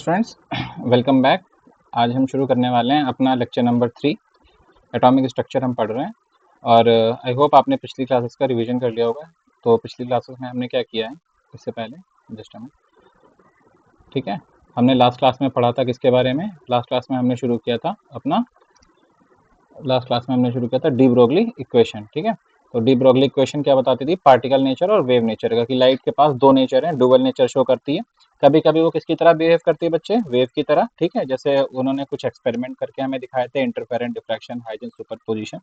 Friends, welcome back. आज हम शुरू करने वाले हैं अपना लेक्चर नंबर 3। एटॉमिक स्ट्रक्चर हम पढ़ रहे हैं और आई होप आपने पिछली क्लासेस का रिवीजन कर लिया होगा। तो पिछली क्लासेस में हमने क्या किया है इससे पहले जस्ट हमें ठीक है, हमने लास्ट क्लास में पढ़ा था किसके बारे में। लास्ट क्लास में हमने शुरू किया था डी ब्रोगली इक्वेशन। ठीक है, तो डी ब्रोगली इक्वेशन क्या बताती थी, पार्टिकल नेचर और वेव नेचर का, कि लाइट के पास दो नेचर हैं, डुअल नेचर शो करती है। कभी कभी वो किसकी तरह बिहेव करती है बच्चे, वेव की तरह। ठीक है, जैसे उन्होंने कुछ एक्सपेरिमेंट करके हमें दिखाए थे, इंटरफेरेंट, डिफ्रैक्शन, हाइजन सुपरपोजिशन।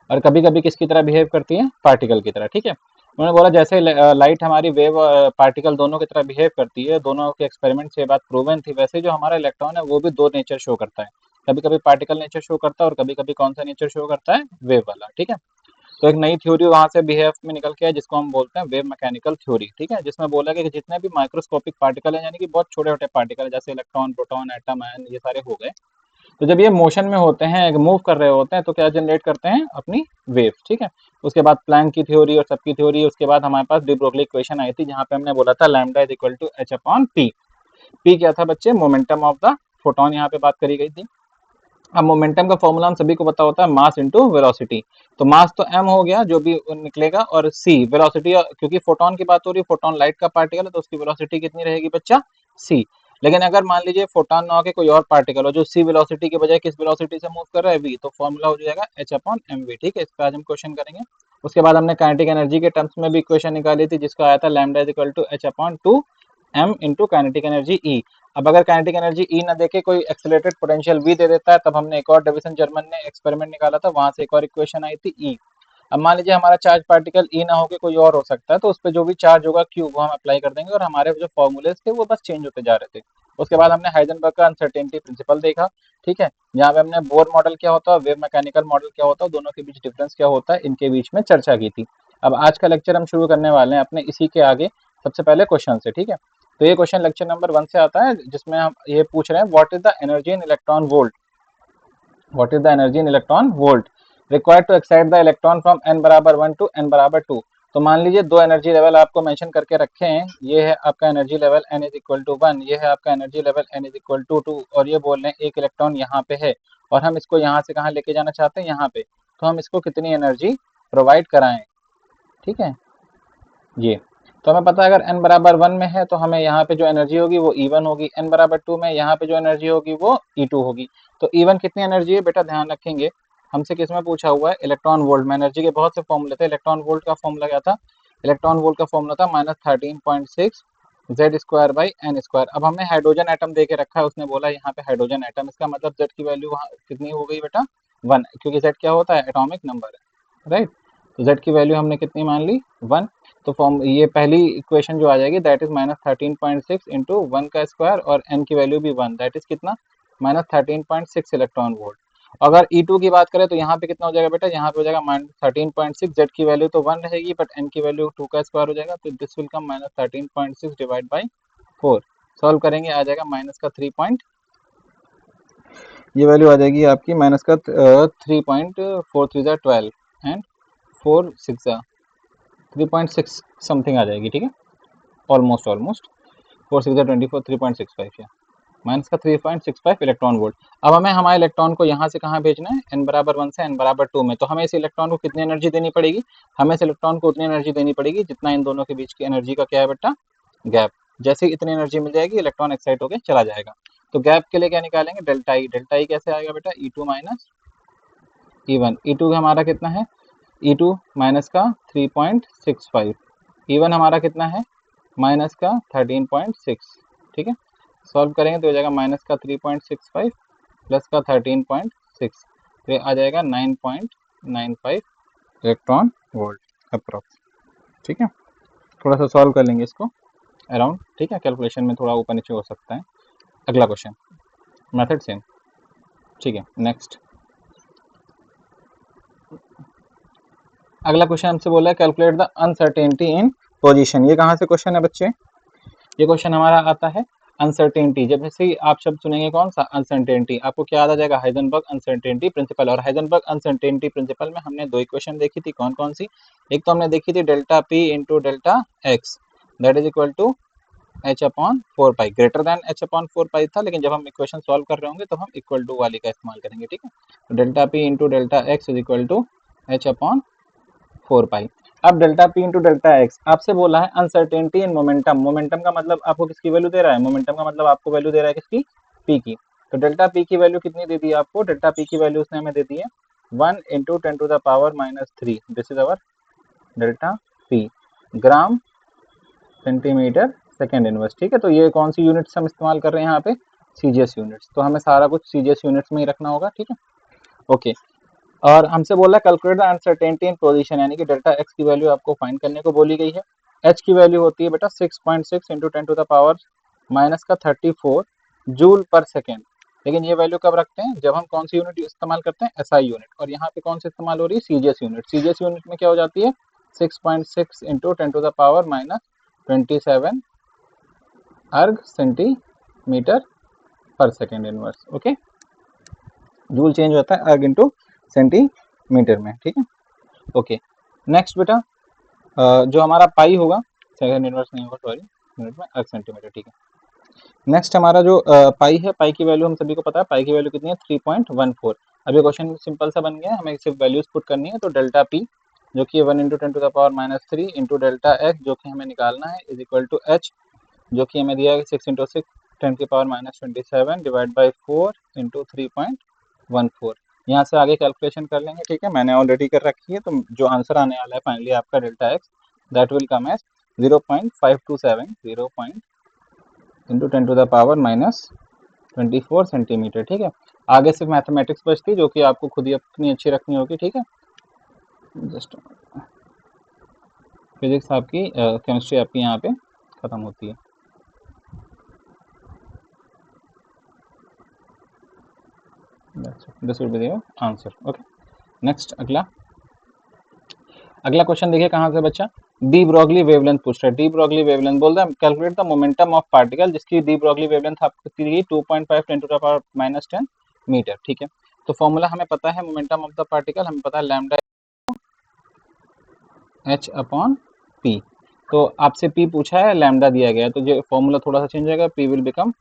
और कभी कभी किसकी तरह बिहेव करती है, पार्टिकल की तरह। ठीक है, उन्होंने बोला जैसे लाइट हमारी वेव पार्टिकल दोनों की तरह बिहेव करती है, दोनों के एक्सपेरिमेंट से ये बात प्रूवन थी, वैसे जो हमारा इलेक्ट्रॉन है वो भी दो नेचर शो करता है। कभी कभी पार्टिकल नेचर शो करता है और कभी कभी कौन सा नेचर शो करता है, वेव वाला। ठीक है, तो एक नई थ्योरी वहां से बीएफ में निकल के है जिसको हम बोलते हैं वेव मैकेनिकल थ्योरी। ठीक है, जिसमें बोला गया कि जितने भी माइक्रोस्कोपिक पार्टिकल है, यानी कि बहुत छोटे छोटे पार्टिकल जैसे इलेक्ट्रॉन, प्रोटॉन, एटम, आयन, ये सारे हो गए, तो जब ये मोशन में होते हैं, मूव कर रहे होते हैं, तो क्या जनरेट करते हैं, अपनी वेव। ठीक है, उसके बाद प्लैंक की थ्योरी और सबकी थ्योरी, उसके बाद हमारे पास डी ब्रोगली इक्वेशन आई थी, जहां पे हमने बोला था lambda is equal to H upon p. P क्या था बच्चे, मोमेंटम ऑफ द फोटोन, यहाँ पे बात करी गई थी। अब मोमेंटम का फॉर्मूला हम सभी को पता होता है, मास इंटू वेलोसिटी। तो मास तो m हो गया जो भी निकलेगा, और c वेलोसिटी, क्योंकि फोटोन की बात हो रही है, फोटोन लाइट का पार्टिकल है, तो उसकी वेलोसिटी कितनी रहेगी बच्चा, c। लेकिन अगर मान लीजिए फोटोन ना होकर कोई और पार्टिकल हो जो c वेलोसिटी के बजाय किस वेलोसिटी से मूव कर रहा है, v, तो फॉर्मूला हो जाएगा h अपॉन mv। ठीक है, इस पर आज हम क्वेश्चन करेंगे। उसके बाद हमने काइनेटिक एनर्जी के टर्म्स में भी इक्वेशन निकाली थी, जिसका आया था lambda is equal to h upon 2 m into kinetic energy E। अब अगर काइनेटिक एनर्जी E ना देके कोई एक्सेलरेटेड पोटेंशियल V दे देता है, तब हमने एक और डेविसन जर्मन ने एक्सपेरिमेंट निकाला था, वहां से एक और इक्वेशन आई थी E। अब मान लीजिए हमारा चार्ज पार्टिकल E ना होके कोई और हो सकता है, तो उस पर जो भी चार्ज होगा Q, वो हम अप्लाई कर देंगे, और हमारे जो फॉर्मूलेस थे वो बस चेंज होते जा रहे थे। उसके बाद हमने हाइजेनबर्ग का अनसर्टेनिटी प्रिंसिपल देखा। ठीक है, यहाँ पे हमने बोर मॉडल क्या होता है, वेव मैकेनिकल मॉडल क्या होता है, दोनों के बीच डिफरेंस क्या होता है, इनके बीच में चर्चा की थी। अब आज का लेक्चर हम शुरू करने वाले हैं अपने इसी के आगे सबसे पहले क्वेश्चन से। ठीक है, तो ये क्वेश्चन लेक्चर नंबर 1 से आता है, जिसमें हम ये पूछ रहे हैं, what is the energy in electron volt, what is the energy in electron volt required to excite the electron from n बराबर 1 टू n बराबर 2। तो मान लीजिए दो एनर्जी लेवल आपको मेंशन करके रखे हैं, ये है आपका energy level n is equal to 1, ये है आपका energy level n is equal to 2, और ये बोल रहे हैं एक इलेक्ट्रॉन यहाँ पे है, और हम इसको यहाँ से कहाँ लेके जाना चाहते हैं, यहाँ पे। तो हम इसको कितनी एनर्जी प्रोवाइड कराएं। ठीक है, ये तो हमें पता है, अगर n बराबर 1 में है तो हमें यहाँ पे जो एनर्जी होगी वो E1 होगी, n बराबर 2 में यहाँ पे जो एनर्जी होगी वो E2 होगी। तो E1 कितनी एनर्जी है बेटा, ध्यान रखेंगे, हमसे किसमें पूछा हुआ है, इलेक्ट्रॉन वोल्ट में। एनर्जी के बहुत से फॉर्मूले थे, इलेक्ट्रॉन वोल्ट का फॉर्मूला क्या था, इलेक्ट्रॉन वोल्ट का फॉर्मूला था -13.6 Z square by N square. अब हमें हाइड्रोजन एटम दे के रखा है, उसने बोला यहाँ पे हाइड्रोजन एटम, इसका मतलब जेड की वैल्यू वहाँ कितनी हो गई बेटा, 1, क्योंकि जेड क्या होता है, एटॉमिक नंबर है, राइट। तो जेड की वैल्यू हमने कितनी मान ली, 1। तो फॉर्म ये पहली इक्वेशन जो आ जाएगी, दैट इज -13.6 इंटू 1 का स्क्वायर, और n की वैल्यू भी 1, दैट इज कितना, -13.6 इलेक्ट्रॉन वोल्ट। अगर E2 की बात करें तो यहाँ पे कितना हो जाएगा बेटा, यहाँ पे हो जाएगा -13.6, जेड की वैल्यू तो 1 रहेगी, बट n की वैल्यू 2 का स्क्वायर हो जाएगा, तो this will come -13.6 divide by 4। Solve करेंगे, आ जाएगा माइनस का 3 पॉइंट, ये वैल्यू आ जाएगी आपकी माइनस का 3.43 एंड 4 6 3.6 समथिंग आ जाएगी। ठीक है, ऑलमोस्ट 4 6 24, 3.65 या माइनस का 3.65 इलेक्ट्रॉन वोल्ट। अब हमें हमारे इलेक्ट्रॉन को यहाँ से कहाँ भेजना है, n बराबर 1 से n बराबर 2 में। तो हमें इस इलेक्ट्रॉन को कितनी एनर्जी देनी पड़ेगी, हमें इस इलेक्ट्रॉन को उतनी एनर्जी देनी पड़ेगी जितना इन दोनों के बीच की एनर्जी का क्या है बेटा, गैप। जैसे ही इतनी एनर्जी मिल जाएगी, इलेक्ट्रॉन एक्साइट होकर चला जाएगा। तो गैप के लिए क्या निकालेंगे, डेल्टा ई। डेल्टा ई कैसे आएगा बेटा, E2 माइनस E1। E2 हमारा कितना है, E2 माइनस का 3.65, E1 हमारा कितना है, माइनस का 13.6। ठीक है, सॉल्व करेंगे तो हो जाएगा माइनस का 3.65 प्लस का 13.6, तो ये आ जाएगा 9.95 इलेक्ट्रॉन वोल्ट अप्रॉक्स। ठीक है, थोड़ा सा सॉल्व कर लेंगे इसको अराउंड। ठीक है, कैलकुलेशन में थोड़ा ऊपर नीचे हो सकता है। अगला क्वेश्चन, मेथड सेम। ठीक है, नेक्स्ट अगला क्वेश्चन हमसे बोला है, calculate the uncertainty in position. ये कहाँ से क्वेश्चन है बच्चे, ये क्वेश्चन हमारा आता है अनसर्टेनिटी। जब से ही आप शब्द सुनेंगे कौन सा, अनसर्टेनिटी, आपको क्या याद आ जाएगा, हाइजेनबर्ग अनसर्टेनिटी प्रिंसिपल। और हाइजेनबर्ग अनसर्टेनिटी प्रिंसिपल में हमने दो इक्वेशन देखी थी, कौन कौन सी, एक तो हमने देखी थी delta P into delta x, that is equal to H upon 4 pi, greater than h upon 4 pi था, लेकिन जब हम इक्वेशन सॉल्व कर रहे होंगे तो हम इक्वल टू वाली का इस्तेमाल करेंगे, ठीक है। तो delta P into delta x is equal to H upon 4 pi. अब delta P into delta x आपसे बोला है अनसर्टेनिटी इन मोमेंटम। मोमेंटम का मतलब आपको किसकी वैल्यू दे रहा है, मोमेंटम का मतलब आपको वैल्यू दे रहा है किसकी, पी की। तो डेल्टा पी की वैल्यू कितनी दे दी है आपको, डेल्टा पी की वैल्यू उसने हमें दे दी है 1 into 10⁻³ this is our delta P, gram centimetre second inverse, ठीक है। तो ये कौन सी यूनिट्स हम इस्तेमाल कर रहे हैं यहाँ पे, सीजीएस यूनिट्स, तो हमें सारा कुछ सीजीएस यूनिट्स में ही रखना होगा, ठीक है। ओके, और हमसे बोला calculate the uncertainty in position, यानी कि डेल्टा एक्स की वैल्यू आपको फाइंड करने को बोली गई है। एच की वैल्यू होती है बेटा 6.6 इंटू 10⁻⁻34 जूल पर सेकेंड। लेकिन ये वैल्यू कब रखते हैं, जब हम कौन सी यूनिट इस्तेमाल करते हैं, एसआई यूनिट, और यहाँ पे कौन सी इस्तेमाल हो रही है, सीजीएस यूनिट। सीजीएस यूनिट में क्या हो जाती है 6.6 इंटू 10⁻⁻27 अर्ग सेंटीमीटर पर second inverse, okay. Joule change होता है अर्ग इंटू सेंटीमीटर में, ठीक है। ओके, नेक्स्ट बेटा जो हमारा पाई होगा, सेकेंड इनवर्स नहीं होगा सॉरी, यूनिट में अर्ग सेंटीमीटर, ठीक है। नेक्स्ट हमारा जो पाई है, पाई की वैल्यू हम सभी को पता है, पाई की वैल्यू कितनी है 3.14। अब ये क्वेश्चन सिंपल सा बन गया है, हमें सिर्फ वैल्यूज पुट करनी है। तो डेल्टा पी जो कि 1 इंटू 10⁻³ इंटू डेल्टा एक्स जो कि हमें निकालना है इज इक्वल टू एच जो कि हमें दिया है 6 इंटू 6 10⁻27 डिवाइड बाई 4 इंटू 3.14। यहाँ से आगे कैलकुलेशन कर लेंगे, ठीक है, मैंने ऑलरेडी कर रखी है। तो जो आंसर आने वाला है फाइनली आपका delta x that will come as 0.527 0 into 10⁻⁻24 centimetre, ठीक है। आगे सिर्फ मैथमेटिक्स बचती जो कि आपको खुद ही अपनी अच्छी रखनी होगी, ठीक है। जस्ट फिजिक्स आपकी केमिस्ट्री आपकी यहाँ पे खत्म होती है। This will be your answer, okay. Next अगला क्वेश्चन देखिए कहाँ से बच्चा, डी ब्रॉगली वेवलेंथ पूछ रहा है। डी ब्रॉगली वेवलेंथ बोल रहा है calculate the momentum of particle जिसकी डी ब्रॉगली वेवलेंथ आपको दी 2.5 × 10⁻⁻10 मीटर, ठीक है। तो फॉर्मूला हमें पता है मोमेंटम ऑफ द पार्टिकल, हमें पता है लैम्डा एच अपॉन पी। तो आपसे पी पूछा है, लैम्डा दिया गया है, तो जो फॉर्मूला थोड़ा सा चेंज होगा, P will become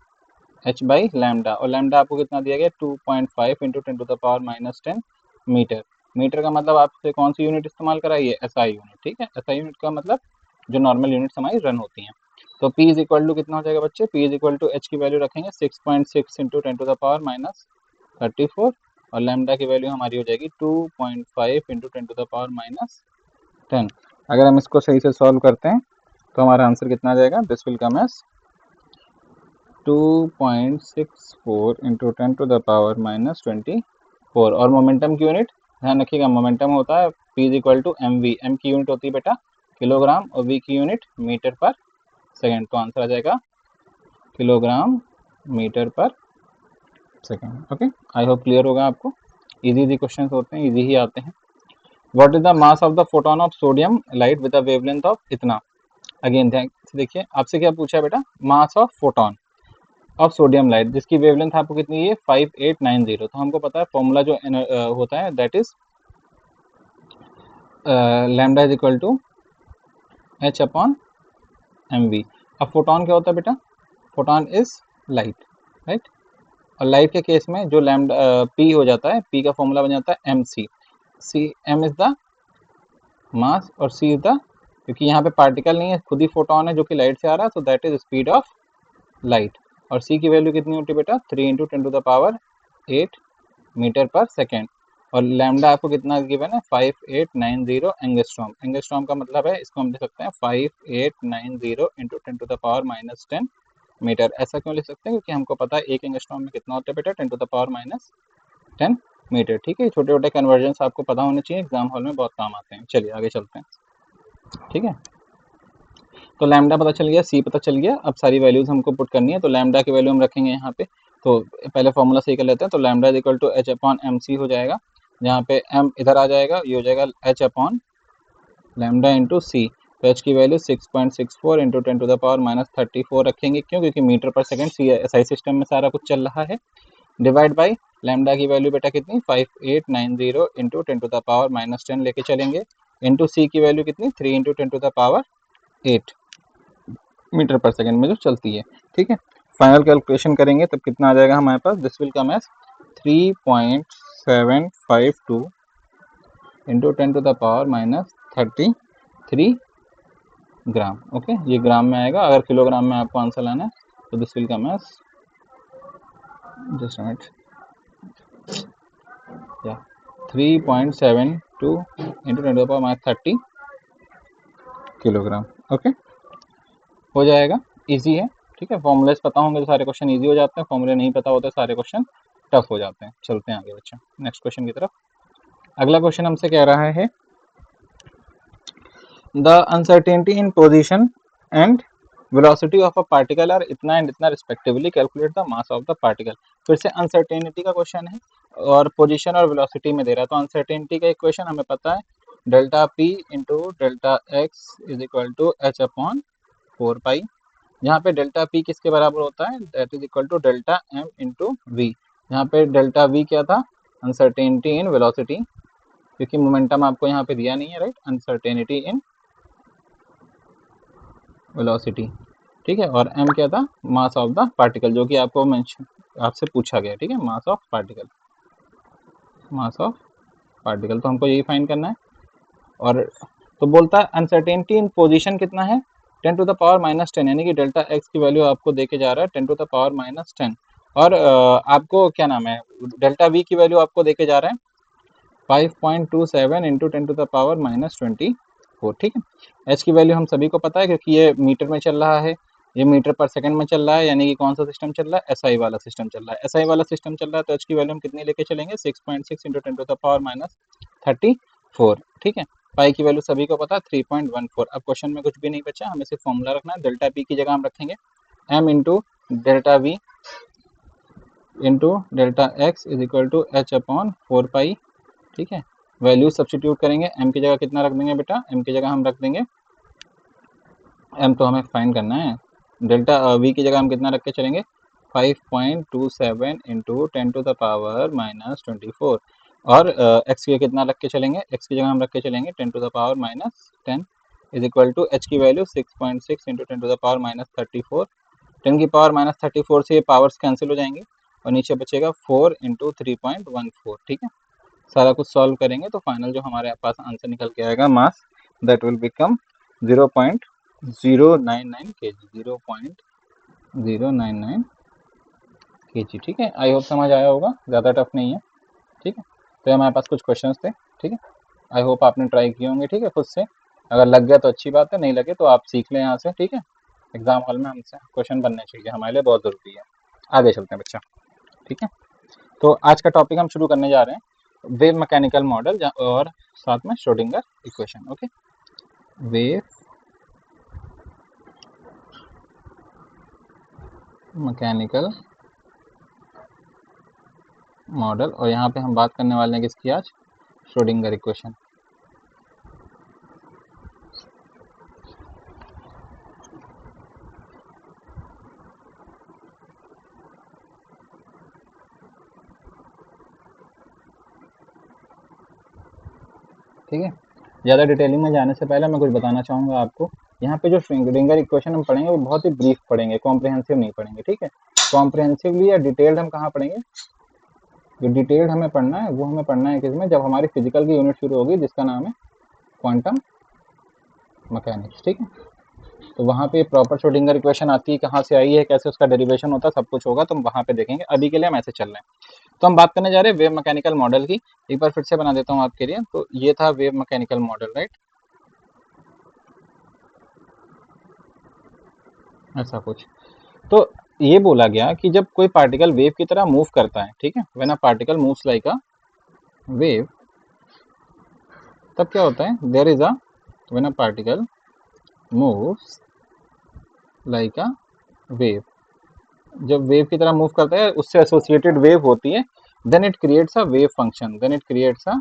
H by lambda, और लैम्डा आपको कितना दिया गया 2.5 इंटू 10⁻⁻10 मीटर। मीटर का मतलब आपसे कौन सी यूनिट इस्तेमाल कराई है, एसआई यूनिट, ठीक है। एसआई यूनिट का मतलब जो नॉर्मल यूनिट्स हमारी रन होती हैं। तो P इज इक्वल टू कितना हो जाएगा बच्चे, P is equal to H की वैल्यू रखेंगे 6.6 इंटू 10⁻⁻34 और लैम्डा की वैल्यू हमारी हो जाएगी 2.5 इंटू 10⁻⁻10। अगर हम इसको सही से सॉल्व करते हैं तो हमारा आंसर कितना आ जाएगा, this will come as 2.64 into 10⁻⁻24। और मोमेंटम की यूनिट ध्यान रखिएगा, मोमेंटम होता है P is equal to mv, m की यूनिट होती है बेटा किलोग्राम और v की यूनिट मीटर पर सेकेंड। तो आंसर आ जाएगा kilogram metre per second, okay. I hope clear होगा आपको। इजी क्वेश्चन होते हैं, इजी ही आते हैं। What is the mass of the photon of sodium light with the wavelength of इतना। अगेन देखिए आपसे क्या पूछा है बेटा, mass of photon of sodium light जिसकी वेवलेंथ आपको कितनी है 5890। तो हमको पता है फॉर्मूला जो होता है that is lambda is equal to H upon M V. अब फोटोन क्या होता है बेटा, फोटोन इज लाइट, राइट। और लाइट के केस में जो लैम्डा पी हो जाता है, पी का फॉर्मूला बन जाता है M C. M is the mass और सी इज द, क्योंकि यहाँ पे पार्टिकल नहीं है, खुद ही फोटोन है जो कि लाइट से आ रहा है, so that is speed of light. और सी की वैल्यू कितनी होती है बेटा 3 इंटू 10⁻8 मीटर पर सेकेंड। और लैम्डा आपको कितना गिवन है 5890 एंगस्ट्रॉम। एंगस्ट्रॉम का मतलब है, इसको हम लिख सकते हैं 5890 इंटू 10⁻⁻10 मीटर। ऐसा क्यों लिख सकते हैं, क्योंकि हमको पता है एक एंगस्ट्रॉम में कितना होता है बेटा 10⁻⁻10 मीटर, ठीक है। छोटे छोटे कन्वर्जन आपको पता होने चाहिए, एग्जाम हॉल में बहुत काम आते हैं। चलिए आगे चलते हैं, ठीक है। तो लैम्डा पता चल गया, सी पता चल गया, अब सारी वैल्यूज हमको पुट करनी है। तो लैम्डा की वैल्यू हम रखेंगे यहाँ पे, तो पहले फॉर्मूला सही कर लेते हैं। तो lambda is equal to H upon M C हो जाएगा, जहाँ पे एम इधर आ जाएगा, ये हो जाएगा एच अपॉन लैम्डा इंटू सी। तो एच की वैल्यू 6.64 इंटू 10⁻⁻34 रखेंगे, क्यों, क्योंकि मीटर पर सेकेंड सी एसआई सिस्टम में सारा कुछ चल रहा है। डिवाइड बाई लैम्डा की वैल्यू बेटा कितनी 5890 इंटू 10⁻⁻10 लेके चलेंगे, इंटू सी की वैल्यू कितनी 3 इंटू 10⁻8। मीटर पर सेकंड में जो चलती है, ठीक है। फाइनल कैलकुलेशन करेंगे तब कितना आ जाएगा हमारे पास, this will come as 3.752 into 10⁻³ gram. Okay, ये ग्राम में आएगा, अगर किलोग्राम में आपको आंसर लाना है तो this will come as, just minute, या 3.72 इंटू 10⁻³ किलोग्राम। ओके, हो जाएगा, इजी है, ठीक है। फॉर्मूलेस पता होंगे तो सारे क्वेश्चन इजी हो जाते हैं, फॉर्मूले नहीं पता होते सारे क्वेश्चन टफ हो जाते हैं। चलते हैं आगे बच्चों नेक्स्ट क्वेश्चन की तरफ। अगला क्वेश्चन हमसे कह रहा है the uncertainty in position and velocity of a particle are इतना एंड इतना respectively, calculate the mass of the particle. फिर से अनसर्टेनिटी का क्वेश्चन है और पोजीशन और वेलोसिटी में दे रहा है। तो अनसर्टेनिटी का इक्वेशन हमें पता है, delta P into delta x is equal to H upon 4 pi. यहाँ पे डेल्टा पी किसके बराबर होता है, that is equal to delta M into V. यहाँ पे डेल्टा वी क्या था, अनसर्टेनिटी इन वेलोसिटी, क्योंकि मोमेंटम आपको यहाँ पे दिया नहीं है, राइट, अनसर्टेनिटी इन वेलोसिटी, ठीक है। और m क्या था, मास ऑफ द पार्टिकल, जो कि आपको मेंशन आपसे पूछा गया, ठीक है, mass of particle, mass of particle, तो हमको यही फाइंड करना है। और तो बोलता है अनसर्टेनिटी इन पोजीशन कितना है, 10⁻⁻10, यानी कि डेल्टा एक्स की वैल्यू आपको देके जा रहा है 10⁻⁻10। और आपको क्या नाम है, डेल्टा वी की वैल्यू आपको देके जा रहा है 5.27 इंटू 10⁻24, ठीक है। एच की वैल्यू हम सभी को पता है, क्योंकि ये मीटर में चल रहा है, ये मीटर पर सेकंड में चल रहा है, यानी कि कौन सा सिस्टम चल रहा है, एसआई वाला सिस्टम चल रहा है। एसआई वाला सिस्टम चल रहा है तो एच की वैल्यू हम कितनी लेके चलेंगे, 6.6 इंटू 10⁻34, ठीक है। पाई की वैल्यू सभी को पता है 3.14। अब क्वेश्चन में कुछ भी नहीं बचा, हमें सिर्फ फॉर्मूला रखना है। डेल्टा पी की जगह हम रखेंगे M into delta V into delta x is equal to H upon 4 pi, ठीक है। वैल्यू सब्स्टिट्यूट करेंगे, m की जगह कितना रख देंगे बेटा, m की जगह हम रख देंगे, m तो हमें फाइंड करना है, डेल्टा v की जगह हम कितना रख के चलेंगे 5.27 इंटू 10⁻⁻24, और x की कितना रख के चलेंगे, x की जगह हम रख के चलेंगे 10⁻⁻10 इज इक्वल टू h की वैल्यू 6.6 इंटू 10⁻⁻34। 10⁻⁻34 से ये पावर्स कैंसिल हो जाएंगे और नीचे बचेगा 4 इंटू 3.14, ठीक है। सारा कुछ सॉल्व करेंगे तो फाइनल जो हमारे पास आंसर निकल के आएगा, mass that will become 0.099 kg, 0.099 kg, ठीक है। आई होप समझ आया होगा, ज़्यादा टफ नहीं है, ठीक है। तो हमारे पास कुछ क्वेश्चंस थे, ठीक है। आई होप आपने ट्राई किए होंगे, ठीक है, खुद से। अगर लग गया तो अच्छी बात है, नहीं लगे तो आप सीख लें यहाँ से, ठीक है। एग्जाम हॉल में हमसे क्वेश्चन बनने चाहिए, हमारे लिए बहुत ज़रूरी है। आगे चलते हैं बच्चा, ठीक है। तो आज का टॉपिक हम शुरू करने जा रहे हैं वेव मैकेनिकल मॉडल और साथ में Schrodinger equation. Okay, wave mechanical model, और यहाँ पे हम बात करने वाले हैं किसकी आज, श्रोडिंगर इक्वेशन। ठीक है, ज़्यादा डिटेलिंग में जाने से पहले मैं कुछ बताना चाहूँगा आपको। यहाँ पे जो श्रोडिंगर इक्वेशन हम पढ़ेंगे वो बहुत ही ब्रीफ पढ़ेंगे, कॉम्प्रिहेंसिव नहीं पढ़ेंगे, ठीक है। कॉम्प्रिहेंसिवली या डिटेल्ड हम कहाँ पढ़ेंगे, जो डिटेल्ड हमें पढ़ना है वो हमें पढ़ना है किसमें, जब हमारी फिजिकल की यूनिट शुरू होगी जिसका नाम है क्वांटम मैकेनिक्स, ठीक है। तो वहाँ पे प्रॉपर श्रोडिंगर इक्वेशन आती है, कहाँ से आई है, कैसे उसका डेरिवेशन होता है, सब कुछ होगा, तो हम वहाँ पे देखेंगे। अभी के लिए हम ऐसे चल रहे हैं। तो हम बात करने जा रहे हैं वेव मैकेनिकल मॉडल की। एक बार फिर से बना देता हूँ आपके लिए। तो ये था वेव मैकेनिकल मॉडल, राइट, ऐसा कुछ। तो ये बोला गया कि जब कोई पार्टिकल वेव की तरह मूव करता है, ठीक है, when a particle moves like a wave, तब क्या होता है, there is a, when a particle moves like a wave, जब वेव की तरह मूव करता है उससे एसोसिएटेड वेव होती है, then it creates a wave function, then it creates a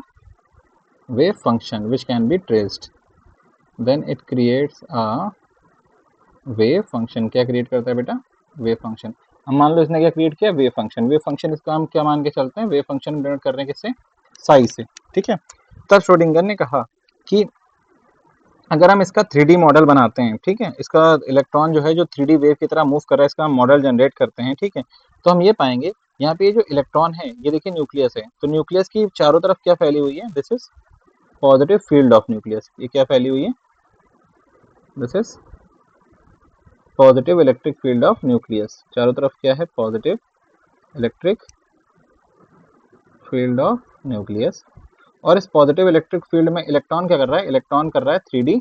wave function which can be traced, then it creates a wave function. क्या create करता है बेटा, वेव फंक्शन। हम मान लो इसने क्या क्रिएट किया, वेव फंक्शन। वेव फंक्शन इसका हम क्या मान के चलते हैं, वेव फंक्शन डिनोट कर रहे हैं किससे, साई से, ठीक है। तब श्रोडिंगर ने कहा कि अगर हम इसका 3D मॉडल बनाते हैं, ठीक है, इसका इलेक्ट्रॉन जो है जो 3D वेव की तरह मूव कर रहा है, इसका हम मॉडल जनरेट करते हैं, ठीक है, तो हम ये पाएंगे यहाँ पे ये जो इलेक्ट्रॉन है ये देखिए न्यूक्लियस है, तो न्यूक्लियस की चारों तरफ क्या फैली हुई है, this is positive field of nucleus, ये क्या फैली हुई है, this is positive electric field of nucleus, चारों तरफ क्या है, positive electric field of nucleus. और इस पॉजिटिव इलेक्ट्रिक फील्ड में इलेक्ट्रॉन क्या कर रहा है, इलेक्ट्रॉन कर रहा है 3D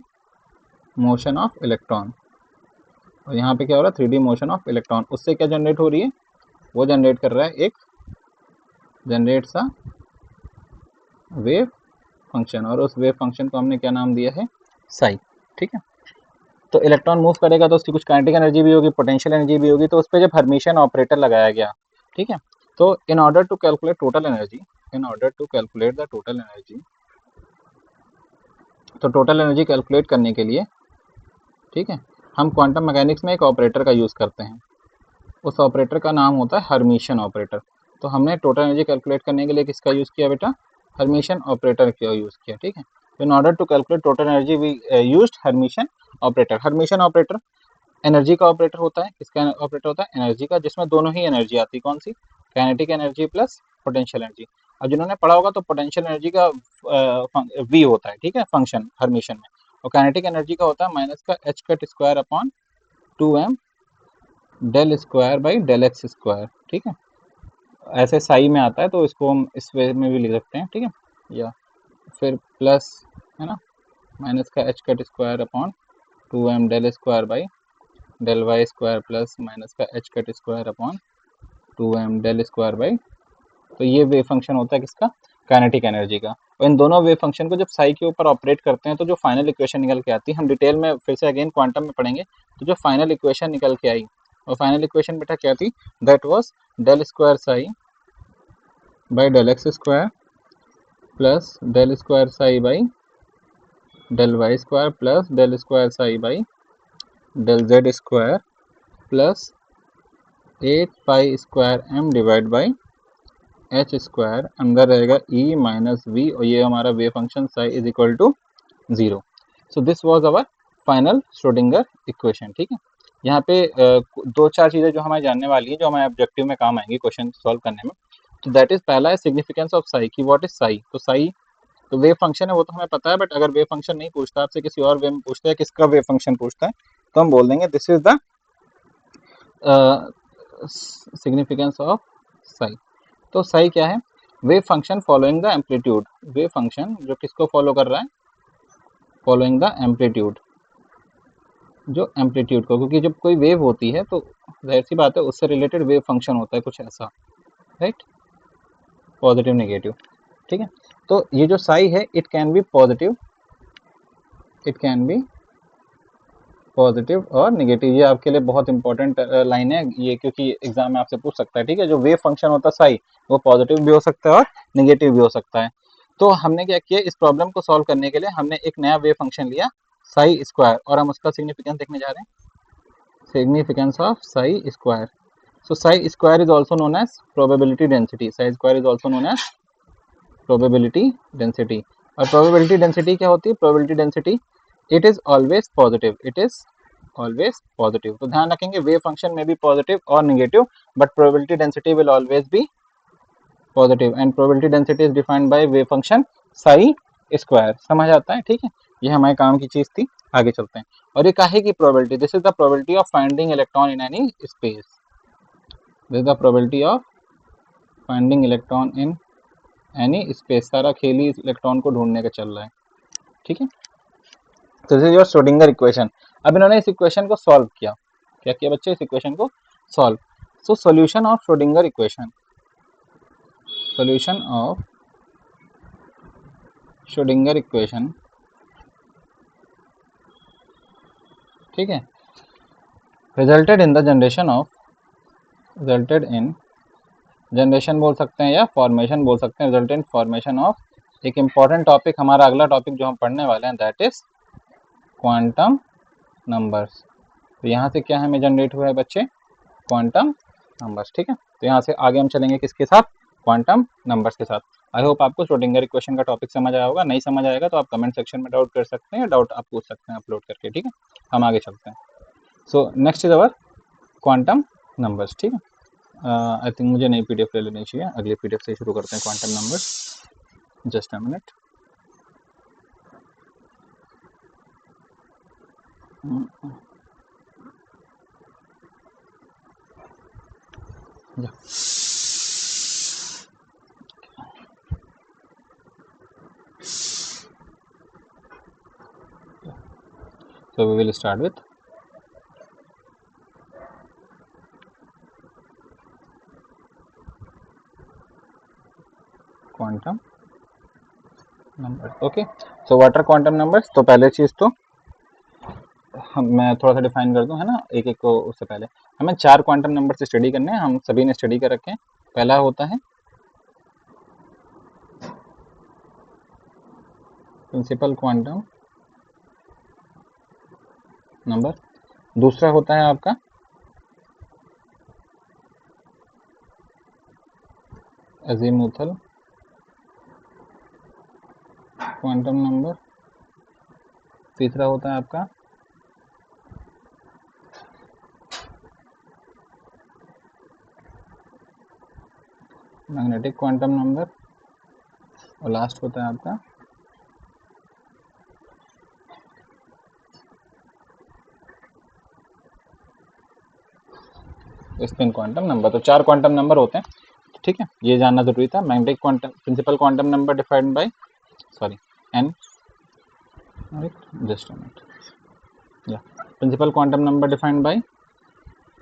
मोशन ऑफ इलेक्ट्रॉन, और यहाँ पे क्या हो रहा है, 3D मोशन ऑफ इलेक्ट्रॉन, उससे क्या जनरेट हो रही है, वो जनरेट कर रहा है एक जनरेट सा वेव फंक्शन, और उस वेव फंक्शन को हमने क्या नाम दिया है, साई, ठीक है। तो इलेक्ट्रॉन मूव करेगा तो उसकी कुछ काइनेटिक एनर्जी भी होगी, पोटेंशियल एनर्जी भी होगी, तो उस पर जब हर्मिशन ऑपरेटर लगाया गया, ठीक है, तो in order to calculate total energy, in order to calculate the total energy, तो टोटल एनर्जी कैलकुलेट करने के लिए, ठीक है, हम क्वांटम मैकेनिक्स में एक ऑपरेटर का यूज़ करते हैं, उस ऑपरेटर का नाम होता है हर्मिशन ऑपरेटर। तो हमने टोटल एनर्जी कैलकुलेट करने के लिए किसका यूज़ किया बेटा, हर्मिशन ऑपरेटर का यूज़ किया, ठीक है। तो in order to calculate total energy we used Hermitian operator. Hermitian operator energy का ऑपरेटर होता है, किसका ऑपरेटर होता है, एनर्जी का, जिसमें दोनों ही एनर्जी आती है, कौन सी, kinetic energy plus potential energy. अब जिन्होंने पढ़ा होगा तो पोटेंशियल एनर्जी का वी होता है, ठीक है, फंक्शन हर्मिशन में, और काइनेटिक एनर्जी का होता है माइनस का H cut square upon 2m del square by del X square, ठीक है, ऐसे साई में आता है, तो इसको हम इस वे में भी लिख सकते हैं, ठीक है, या फिर प्लस, है ना, माइनस का H cut square upon 2m del square by del Y square plus minus का H cut square upon 2m del square by, तो ये वेव फंक्शन होता है किसका, काइनेटिक एनर्जी का। और इन दोनों वेव फंक्शन को जब साई के ऊपर ऑपरेट करते हैं तो जो फाइनल इक्वेशन निकल के आती है, हम डिटेल में फिर से अगेन क्वांटम में पढ़ेंगे, तो जो फाइनल इक्वेशन निकल के आई, और फाइनल इक्वेशन बेटा क्या थी, that was del square psi by del X square plus del square psi by del Y square plus del square psi by del Z square plus 8 pi square M divide by H square, अंदर रहेगा E minus V, और ये हमारा wave function psi is equal to 0। So this was our final Schrodinger equation, ठीक है। यहाँ पे दो चार चीज़ें जो हमें जानने वाली है, जो हमें ऑब्जेक्टिव में काम आएंगी क्वेश्चन सॉल्व करने में। तो दैट इज पहला है सिग्निफिकेंस ऑफ साई, की व्हाट इज साई, तो साई तो वेव फंक्शन है, वो तो हमें पता है, बट अगर वेव फंक्शन नहीं पूछता आपसे, किसी और वे में पूछता है, किसका वेव फंक्शन पूछता है, तो हम बोल देंगे this is the significance of Sai. तो साई क्या है, wave function following the amplitude, wave function जो किसको फॉलो कर रहा है, फॉलोइंग द एम्पलीट्यूड, जो एम्पलीट्यूड को, क्योंकि जब कोई वेव होती है तो जाहिर सी बात है उससे रिलेटेड वेव फंक्शन होता है कुछ ऐसा, राइट, पॉजिटिव नेगेटिव, ठीक है। तो ये जो साई है it can be positive, it can be positive और नेगेटिव, ये आपके लिए बहुत इंपॉर्टेंट लाइन है ये, क्योंकि एग्जाम में आपसे पूछ सकता है, ठीक है। जो वेव फंक्शन होता है साई, वो पॉजिटिव भी हो सकता है और नेगेटिव भी हो सकता है। तो हमने क्या किया, इस प्रॉब्लम को सॉल्व करने के लिए हमने एक नया वेव फंक्शन लिया साई स्क्वायर, और हम उसका सिग्निफिकेंस देखने जा रहे हैं, significance of psi square. So psi square is also known as probability density, psi square is also known as probability density. और प्रोबेबिलिटी डेंसिटी क्या होती है, probability density it is always positive, it is always positive. तो ध्यान रखेंगे wave function में भी positive और negative, but probability density will always be positive, and probability density is defined by wave function psi square. समझ आता है, ठीक है, ये हमारे काम की चीज थी। आगे चलते हैं, और ये काहे की probability, this is the probability of finding electron in any space, this is the probability of finding electron in any space, सारा खेल ही इलेक्ट्रॉन को ढूंढने का चल रहा है, ठीक है। तो this is your Schrodinger equation. अब इन्होंने इस इक्वेशन को सॉल्व किया, क्या किया बच्चे, इस इक्वेशन को solve. So solution of Schrodinger equation, solution of Schrodinger equation, ठीक है, resulted in the generation of, resulted in, generation बोल सकते हैं या फॉर्मेशन बोल सकते हैं, रिजल्टेंट फॉर्मेशन ऑफ एक इंपॉर्टेंट टॉपिक, हमारा अगला टॉपिक जो हम पढ़ने वाले हैं दैट इज क्वांटम नंबर्स। तो यहाँ से क्या हमें जनरेट हुआ है बच्चे, क्वांटम नंबर्स, ठीक है। तो यहाँ से आगे हम चलेंगे किसके साथ, क्वांटम नंबर्स के साथ। आई होप आपको श्रोडिंगर इक्वेशन का टॉपिक समझ आया होगा। नहीं समझ आएगा तो आप कमेंट सेक्शन में डाउट कर सकते हैं, डाउट आप पूछ सकते हैं अपलोड करके, ठीक है। हम आगे चलते हैं। So next is our quantum numbers, ठीक है। आई थिंक मुझे नई पीडीएफ ले लेनी चाहिए, अगली पीडीएफ से शुरू करते हैं quantum numbers. Just a minute. So we will start with quantum number. Okay, so what are quantum numbers? तो पहले चीज तो मैं थोड़ा सा डिफाइन कर दूं, है ना, एक एक को। उससे पहले हमें 4 क्वांटम नंबर से स्टडी करने हैं, हम सभी ने स्टडी कर रखे हैं। पहला होता है प्रिंसिपल क्वांटम नंबर, दूसरा होता है आपका अजीमुथल क्वांटम नंबर, तीसरा होता है आपका मैग्नेटिक क्वांटम नंबर, और लास्ट होता है आपका स्पिन क्वांटम नंबर। तो 4 क्वांटम नंबर होते हैं, ठीक है, ये जानना जरूरी था। Magnetic quantum principal quantum number defined by sorry n, just a minute, या principal quantum number defined by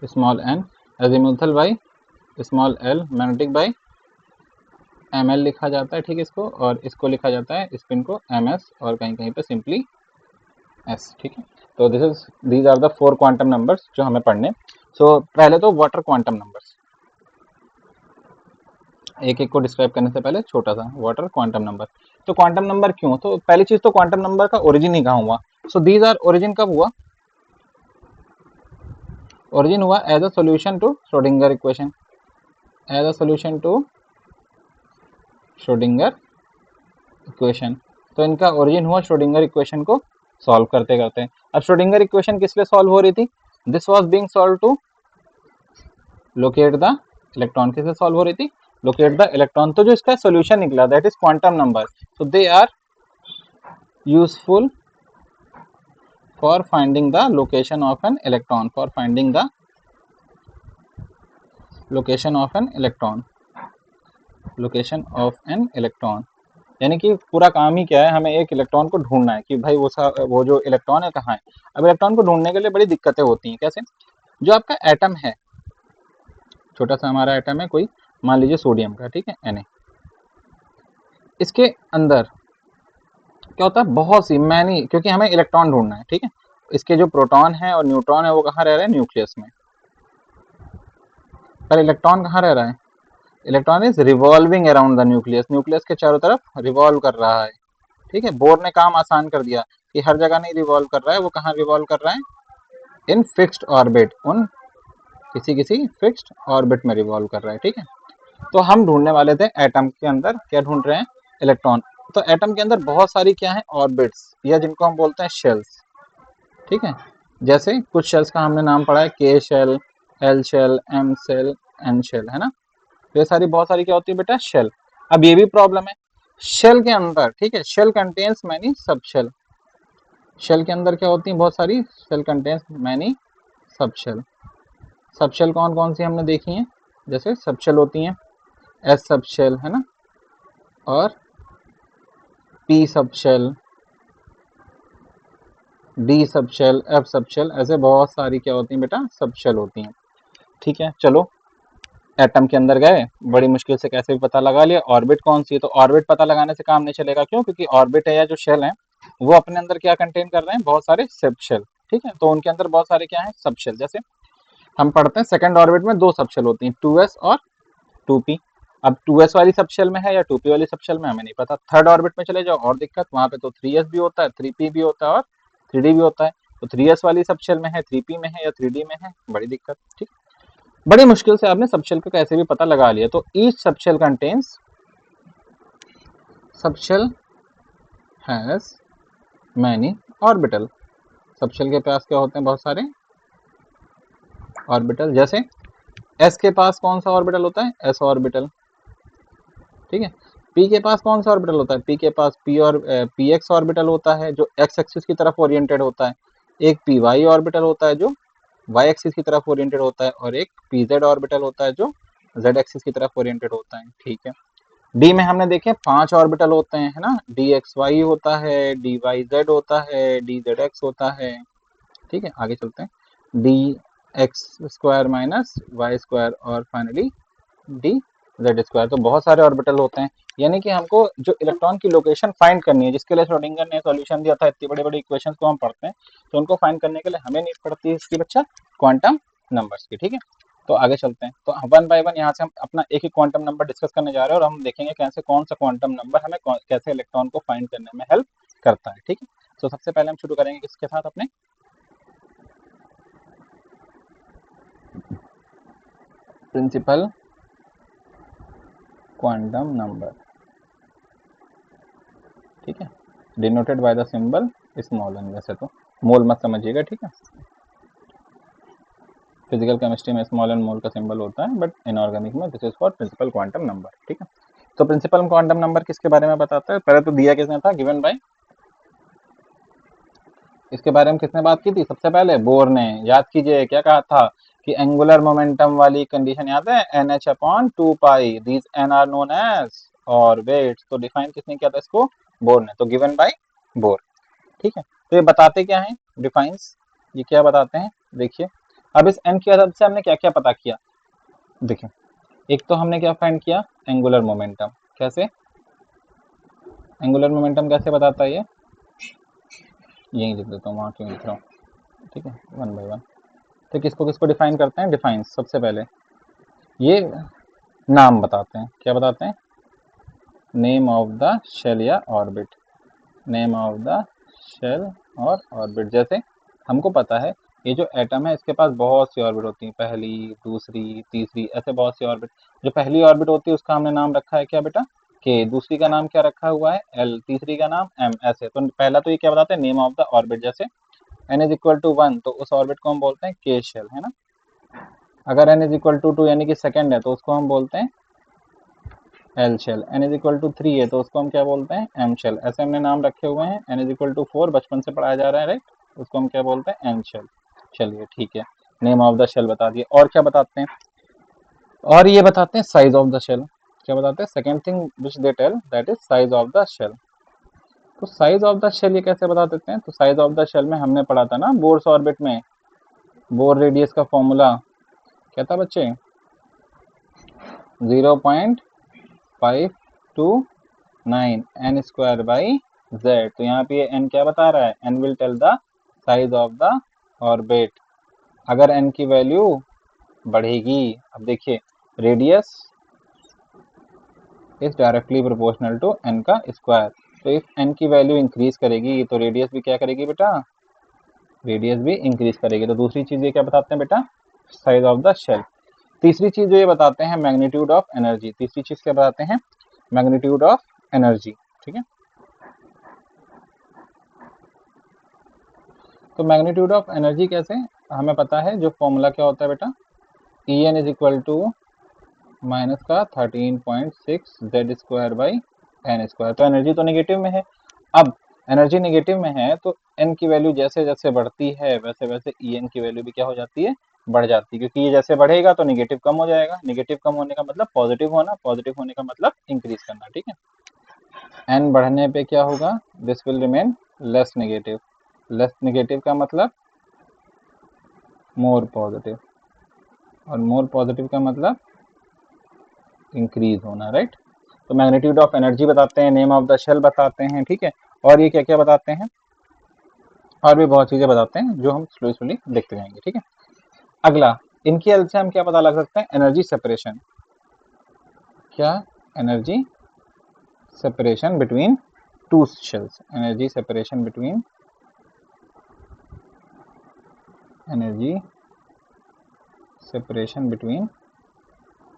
small n, azimuthal by small l, magnetic by m l लिखा जाता है, ठीक है इसको, और इसको लिखा जाता है स्पिन को एम एस, और कहीं कहीं पे सिंपली एस, ठीक है। तो these are the 4 quantum numbers जो हमें पढ़ने। सो पहले तो वाटर क्वांटम नंबर्स, एक एक को डिस्क्राइब करने से पहले छोटा सा वाटर क्वांटम नंबर। तो क्वांटम नंबर क्यों? तो पहली चीज तो क्वांटम नंबर का ओरिजिन ही कहाँ हुआ? सो दीज आर ओरिजिन कब हुआ? ओरिजिन हुआ as a solution to Schrodinger equation, as a solution to Schrodinger equation. तो इनका ओरिजिन हुआ श्रोडिंगर इक्वेशन को सॉल्व करते करते। अब श्रोडिंगर इक्वेशन किस लिए सॉल्व हो रही थी? This was being solve to locate the electron. किससे सॉल्व हो रही थी? Locate the electron. तो जो इसका सोल्यूशन निकला that is quantum number. So they are useful for finding the location of an electron, for finding the location of an electron, location of an electron. यानी कि पूरा काम ही क्या है, हमें एक इलेक्ट्रॉन को ढूंढना है कि भाई वो जो इलेक्ट्रॉन है कहाँ है। अब इलेक्ट्रॉन को ढूंढने के लिए बड़ी दिक्कतें होती हैं। कैसे? जो आपका एटम है, छोटा सा हमारा एटम है कोई, मान लीजिए सोडियम का, ठीक है, Na, इसके अंदर क्या होता है, बहुत सी मैनी, क्योंकि हमें इलेक्ट्रॉन ढूंढना है, ठीक है। इसके जो प्रोटॉन है और न्यूट्रॉन है वो कहाँ रह रहे हैं? न्यूक्लियस में। पर इलेक्ट्रॉन कहाँ रह रहा है? Electron is revolving around the nucleus, nucleus के चारों तरफ रिवॉल्व कर रहा है, ठीक है। बोर ने काम आसान कर दिया कि हर जगह नहीं रिवॉल्व कर रहा है, वो कहाँ रिवॉल्व कर रहा है? इन फिक्स्ड ऑर्बिट, उन किसी किसी फिक्स्ड ऑर्बिट में रिवॉल्व कर रहा है, ठीक है। तो हम ढूंढने वाले थे एटम के अंदर क्या ढूंढ रहे हैं? इलेक्ट्रॉन। तो एटम के अंदर बहुत सारी क्या है? ऑर्बिट्स, या जिनको हम बोलते हैं शेल्स, ठीक है। जैसे कुछ शेल्स का हमने नाम पढ़ा है, K shell, L shell, M shell, N shell, है ना। तो ये सारी बहुत सारी क्या होती है बेटा? शेल। अब ये भी प्रॉब्लम है शेल के अंदर, ठीक है, shell contains many subshell. Shell के अंदर क्या होती है? बहुत सारी shell contains many subshell. Subshell कौन कौन सी हमने देखी हैं? जैसे सब शेल होती हैं एस सब शेल, है ना, और P subshell, D subshell, F subshell, ऐसे बहुत सारी क्या होती हैं बेटा? सब शेल होती हैं, ठीक है। चलो एटम के अंदर गए, बड़ी मुश्किल से कैसे भी पता लगा लिया ऑर्बिट कौन सी है। तो ऑर्बिट पता लगाने से काम नहीं चलेगा, क्यों? क्योंकि ऑर्बिट है या जो शेल है वो अपने अंदर क्या कंटेन कर रहे हैं? बहुत सारे सब शेल, ठीक है। तो उनके अंदर बहुत सारे क्या है? सब शेल। जैसे हम पढ़ते हैं सेकंड ऑर्बिट में 2 सब शेल होती हैं, 2s और 2p। अब 2s वाली सब शेल में है या 2p वाली सब शेल में, हमें नहीं पता। थर्ड ऑर्बिट में चले जाओ और दिक्कत, वहां पे तो 3s भी होता है, 3p भी होता है और 3d भी होता है। तो 3s वाली सब शेल में है, 3p में है या 3d में है, बड़ी दिक्कत, ठीक। बड़ी मुश्किल से आपने सबशेल का कैसे भी पता लगा लिया। तो each subshell contains, subshell has many orbital. Subshell के पास क्या होते हैं, बहुत सारे ऑर्बिटल। जैसे एस के पास कौन सा ऑर्बिटल होता है, एस ऑर्बिटल, ठीक है। पी के पास कौन सा ऑर्बिटल होता है, पी के पास पी और पी एक्स ऑर्बिटल होता है जो एक्स एक्सिस की तरफ ओरिएंटेड होता है। एक पी वाई ऑर्बिटल होता है जो वाई एक्सिस की तरफ ओरिएंटेड होता है, और एक पी जेड ऑर्बिटल होता है जो जेड एक्सिस की तरफ ओरिएंटेड होता है, ठीक है। डी में हमने देखे 5 ऑर्बिटल होते हैं, है ना। डी एक्स वाई होता है, डी वाई जेड होता है, डी जेड एक्स होता है, ठीक है। आगे चलते हैं, D X square minus Y square, और फाइनली डी जेड स्क्वायर। तो बहुत सारे ऑर्बिटल होते हैं, यानी कि हमको जो इलेक्ट्रॉन की लोकेशन फाइंड करनी है, जिसके लिए श्रोडिंगर ने सॉल्यूशन दिया था, इतनी बड़ी बड़ी इक्वेशंस को हम पढ़ते हैं, तो उनको फाइंड करने के लिए हमें नीड पड़ती है इसकी बच्चा क्वांटम नंबर्स की, ठीक है। तो आगे चलते हैं, तो वन बाय वन यहाँ से हम अपना एक ही क्वांटम नंबर डिस्कस करने जा रहे हैं, और हम देखेंगे कैसे कौन सा क्वांटम नंबर हमें कैसे इलेक्ट्रॉन को फाइंड करने में हेल्प करता है, ठीक है। तो सबसे पहले हम शुरू करेंगे किसके साथ, अपने प्रिंसिपल क्वांटम नंबर, ठीक है, denoted by the symbol small N. वैसे तो मोल मत समझिएगा, ठीक है। फिजिकल केमिस्ट्री में स्मॉल एन मोल का सिंबल होता है, बट इनऑर्गेनिक में this is for principal quantum number, ठीक है। तो प्रिंसिपल क्वांटम नंबर किसके बारे में बताता है, पहले तो दिया किसने था, गिवन बाय, इसके बारे में किसने बात की थी, सबसे पहले बोर ने। याद कीजिए क्या कहा था कि एंगुलर मोमेंटम वाली कंडीशन याद है, N H upon two pi, these N are known as orbits. तो डिफाइन किसने किया था इसको, बोर ने। तो गिवन बाय बोर, ठीक है। तो ये बताते क्या है, डिफाइंस, ये क्या बताते हैं, देखिए। अब इस एन की मदद से हमने क्या क्या पता किया, देखिए। एक तो हमने क्या फाइंड किया, एंगुलर मोमेंटम। कैसे, एंगुलर मोमेंटम कैसे बताता है ये, यही लिख देता हूँ, वहाँ क्यों लिख रहा हूँ, ठीक है, वन बाय वन। तो किसको किसको डिफाइन करते हैं, डिफाइंस सबसे पहले ये नाम बताते हैं, क्या बताते हैं, नेम ऑफ द शेल या orbit, name of the shell और ऑर्बिट। जैसे हमको पता है ये जो एटम है इसके पास बहुत सी ऑर्बिट होती हैं, पहली, दूसरी, तीसरी, ऐसे बहुत सी ऑर्बिट। जो पहली ऑर्बिट होती है उसका हमने नाम रखा है क्या बेटा, के। दूसरी का नाम क्या रखा हुआ है, एल। तीसरी का नाम एम। ऐसे तो पहला तो ये क्या बताते हैं, नेम ऑफ द ऑर्बिट। जैसे एन इज इक्वल टू 1 तो उस ऑर्बिट को हम बोलते हैं के शेल, है ना। अगर एन इज इक्वल टू 2 यानी कि सेकेंड है तो उसको हम बोलते हैं L shell. N is equal to 3 है तो उसको हम क्या बोलते हैं, एम शेल। ऐसे हमने नाम रखे हुए हैं। एन इज इक्वल टू 4 बचपन से पढ़ाया जा रहा है, राइट, उसको हम क्या बोलते हैं, एन शेल। चलिए ठीक है, नेम ऑफ द शेल बता दिए। और क्या बताते हैं, और ये बताते हैं साइज ऑफ द शेल। क्या बताते हैं, second thing which they tell that is size of the shell. तो साइज ऑफ द शेल ये कैसे बता देते हैं, तो साइज ऑफ द शेल में हमने पढ़ा था ना बोर्स ऑर्बिट में, बोर रेडियस का फॉर्मूला क्या था बच्चे, 0.529 एन स्क्वायर बाई जेड। तो यहाँ पे एन क्या बता रहा है, N will tell the size of the orbit. अगर एन की वैल्यू बढ़ेगी, अब देखिए radius is directly proportional to N का स्क्वायर। तो इफ एन की वैल्यू इंक्रीज करेगी तो रेडियस भी क्या करेगी बेटा, रेडियस भी इंक्रीज करेगी। तो दूसरी चीज ये क्या बताते हैं बेटा, साइज ऑफ द शेल। तीसरी चीज जो ये बताते हैं मैग्नीट्यूड ऑफ एनर्जी। तीसरी चीज क्या बताते हैं, मैग्नीट्यूड ऑफ एनर्जी, ठीक है। तो मैग्नीट्यूड ऑफ एनर्जी कैसे, हमें पता है जो फॉर्मूला क्या होता है बेटा, E N is equal to minus का 13.6 Z square by N square. तो एनर्जी तो नेगेटिव में है। अब एनर्जी नेगेटिव में है तो एन की वैल्यू जैसे जैसे बढ़ती है वैसे वैसे ई एन की वैल्यू भी क्या हो जाती है, बढ़ जाती है। क्योंकि ये जैसे बढ़ेगा तो नेगेटिव कम हो जाएगा, नेगेटिव कम होने का मतलब पॉजिटिव होना, पॉजिटिव होने का मतलब इंक्रीज करना, ठीक है। एन बढ़ने पे क्या होगा, this will remain less negative. Less negative का मतलब मोर पॉजिटिव, और मोर पॉजिटिव का मतलब इंक्रीज होना, राइट। तो मैग्नीट्यूड ऑफ एनर्जी बताते हैं, नेम ऑफ द शेल बताते हैं, ठीक है। और ये क्या क्या बताते हैं, और भी बहुत चीजें बताते हैं जो हम स्लोली स्लोली देखते जाएंगे, ठीक है। अगला, इनकी हेल्प से हम क्या पता लग सकते हैं, एनर्जी सेपरेशन। क्या, energy separation between two shells, energy separation between, energy separation between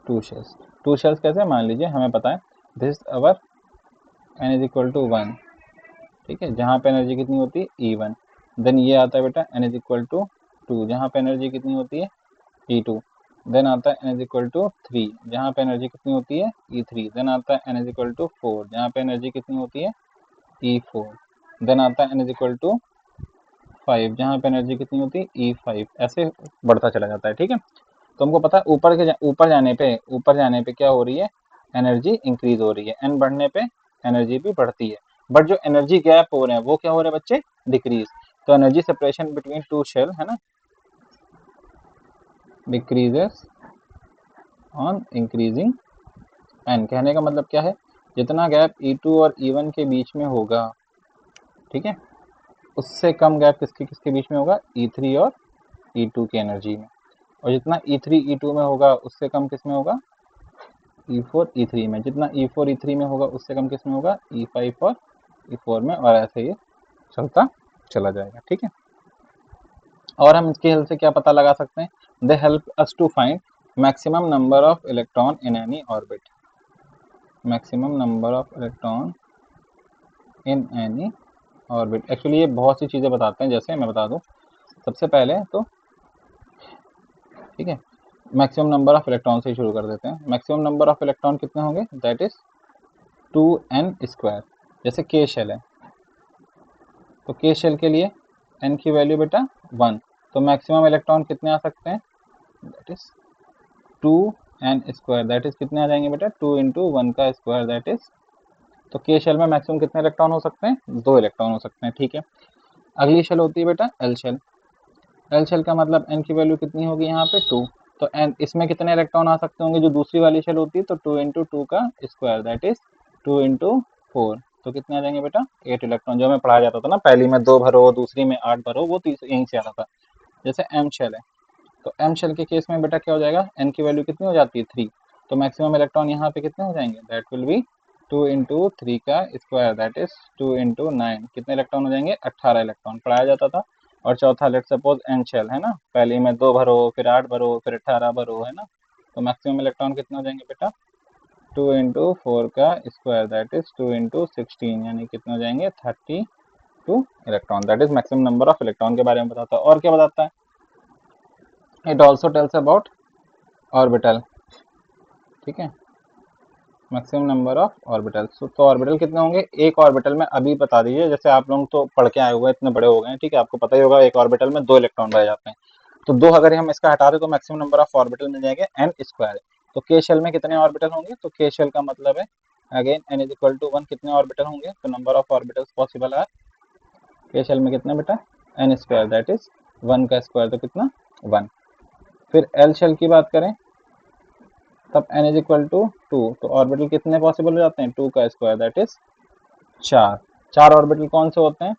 two shells कैसे, मान लीजिए हमें पता है this our n is equal to 1, ठीक है, जहाँ पे एनर्जी कितनी होती है E1। देन ये आता है बेटा n इज इक्वल टू 2, जहाँ पे एनर्जी कितनी होती है E2। देन आता है n इज इक्वल टू 3, जहाँ पे एनर्जी कितनी होती है E3। देन आता है n इज इक्वल टू 4, जहाँ पे एनर्जी कितनी होती है E4। देन आता है n इज इक्वल टू 5, जहाँ पे एनर्जी कितनी होती है E5। ऐसे बढ़ता चला जाता है, ठीक है। तो हमको पता है ऊपर जाने पे क्या हो रही है, एनर्जी इंक्रीज हो रही है, एन बढ़ने पे एनर्जी भी बढ़ती है। बट जो एनर्जी गैप हो रहे हैं वो क्या हो रहे हैं बच्चे, डिक्रीज। तो energy separation between two shell है ना, डिक्रीजेस ऑन इंक्रीजिंग एन। कहने का मतलब क्या है, जितना गैप E2 और E1 के बीच में होगा, ठीक है, उससे कम गैप किसके किसके बीच में होगा, E3 और E2 की एनर्जी में। और जितना E3 E2 में होगा उससे कम किस में होगा, E4 E3 में। जितना E4 E3 में होगा उससे कम किस में होगा, E5 और E4 में। और ऐसे ये चलता चला जाएगा, ठीक है। और हम इसके हेल्प से क्या पता लगा सकते हैं, they help us to find maximum number of electron in any orbit. Maximum number of electron in any orbit. Actually ये बहुत सी चीज़ें बताते हैं, जैसे मैं बता दूं सबसे पहले तो, ठीक है, मैक्सिमम नंबर ऑफ इलेक्ट्रॉन से ही शुरू कर देते हैं। मैक्सिमम नंबर ऑफ इलेक्ट्रॉन कितने होंगे, दैट इज 2n²। जैसे के शेल है तो के शेल के लिए n की वैल्यू बेटा 1, तो मैक्सिमम इलेक्ट्रॉन कितने आ सकते हैं, that is 2n²। That is कितने आ जाएंगे बेटा, 2 इंटू 1 का स्क्वायर, दैट इज। तो के शेल में मैक्सिमम कितने इलेक्ट्रॉन हो सकते हैं, 2 इलेक्ट्रॉन हो सकते हैं, ठीक है। अगली शेल होती है बेटा एल शेल। एल शेल का मतलब n की वैल्यू कितनी होगी यहाँ पे 2, तो n इसमें कितने इलेक्ट्रॉन आ सकते होंगे, जो दूसरी वाली शेल होती है, तो 2 इंटू 2 का स्क्वायर, दैट इज 2 इंटू 4। तो कितने आ जाएंगे बेटा 8 इलेक्ट्रॉन। जो हमें पढ़ाया जाता था ना, पहली में 2 भरो, दूसरी में 8 भरो, वो यहीं से आता था। जैसे एम शेल है, तो एम शेल के केस में बेटा क्या हो जाएगा, n की वैल्यू कितनी हो जाती है 3, तो मैक्सिमम इलेक्ट्रॉन यहाँ पे कितने हो जाएंगे, दैट विल बी 2 इंटू 3 का स्क्वायर, दैट इज 2 इंटू 9। कितने इलेक्ट्रॉन हो जाएंगे, 18 इलेक्ट्रॉन पढ़ाया जाता था। और चौथा लेट सपोज एन शेल है ना, पहले में 2 भरो, फिर 8 भरो, फिर 18 भरो, है ना, तो मैक्सिमम इलेक्ट्रॉन कितने हो जाएंगे बेटा, 2 इंटू 4 का स्क्वायर, दैट इज 2 इंटू 16, यानी कितने हो जाएंगे 32 electron. That is maximum number of electron के बारे में बताता है। और क्या बताता है, it also tells about orbital, ठीक है, मैक्सिमम नंबर ऑफ ऑर्बिटल्स। तो ऑर्बिटल कितने होंगे, एक ऑर्बिटल में अभी बता दीजिए, जैसे आप लोग तो पढ़ के आए हुए इतने बड़े हो गए हैं, ठीक है, आपको पता ही होगा एक ऑर्बिटल में 2 इलेक्ट्रॉन रह जाते हैं। तो 2 अगर हम इसका हटा दें तो मैक्सिमम नंबर ऑफ ऑर्बिटल मिल जाएंगे n²। तो के शेल में कितने ऑर्बिटल होंगे, तो के शेल का मतलब है again n is equal to 1, कितने ऑर्बिटल होंगे, तो नंबर ऑफ ऑर्बिटल्स पॉसिबल है के शेल में कितने बेटा, n², दैट इज 1 का स्क्वायर, तो कितना 1। फिर एल शेल की बात करें तब n इज इक्वल टू 2, तो ऑर्बिटल कितने पॉसिबल हो जाते हैं, 2 का स्क्वायर, दैट इज 4। 4 ऑर्बिटल कौन से होते हैं,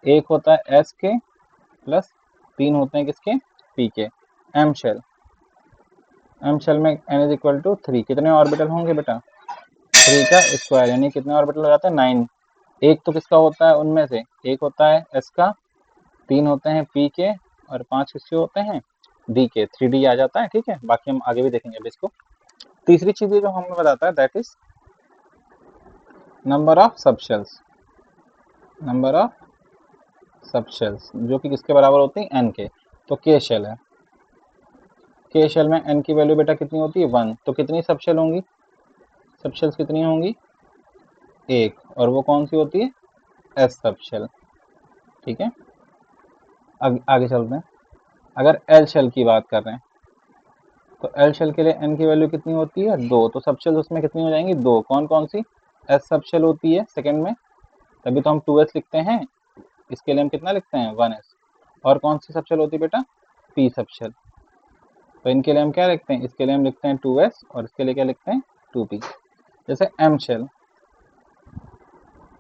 एक होता है एस के प्लस 3 होते हैं किसके, पी के। एम शेल में n इज इक्वल टू 3, कितने ऑर्बिटल होंगे बेटा, 3 का स्क्वायर, यानी कितने ऑर्बिटल हो जाते हैं 9। एक तो किसका होता है उनमें से, एक होता है एस का, 3 होते हैं पी के, और 5 किसके होते हैं डी के, 3D आ जाता है, ठीक है। बाकी हम आगे भी देखेंगे अभी इसको। तीसरी चीज जो हमें बताता है that is number of subshells. Number of subshells जो कि किसके बराबर होती है, n के। तो के शेल है, के शेल में n की वैल्यू बेटा कितनी होती है 1, तो कितनी सबशेल होंगी, सबशेल्स कितनी होंगी, एक, और वो कौन सी होती है, एस सबशेल, ठीक है। आगे चलते हैं। अगर एल शेल की बात कर रहे हैं तो एल शेल के लिए n की वैल्यू कितनी होती है 2, तो सबशेल उसमें कितनी हो जाएंगी 2, कौन कौन सी, एस सबशेल होती है सेकंड में, तभी तो हम 2s लिखते हैं, इसके लिए हम कितना लिखते हैं 1s। और कौन सी सबशेल होती है बेटा, पी सबशेल, तो इनके लिए हम क्या लिखते हैं, इसके लिए हम लिखते हैं 2s, और इसके लिए क्या लिखते हैं 2p। जैसे एम शेल,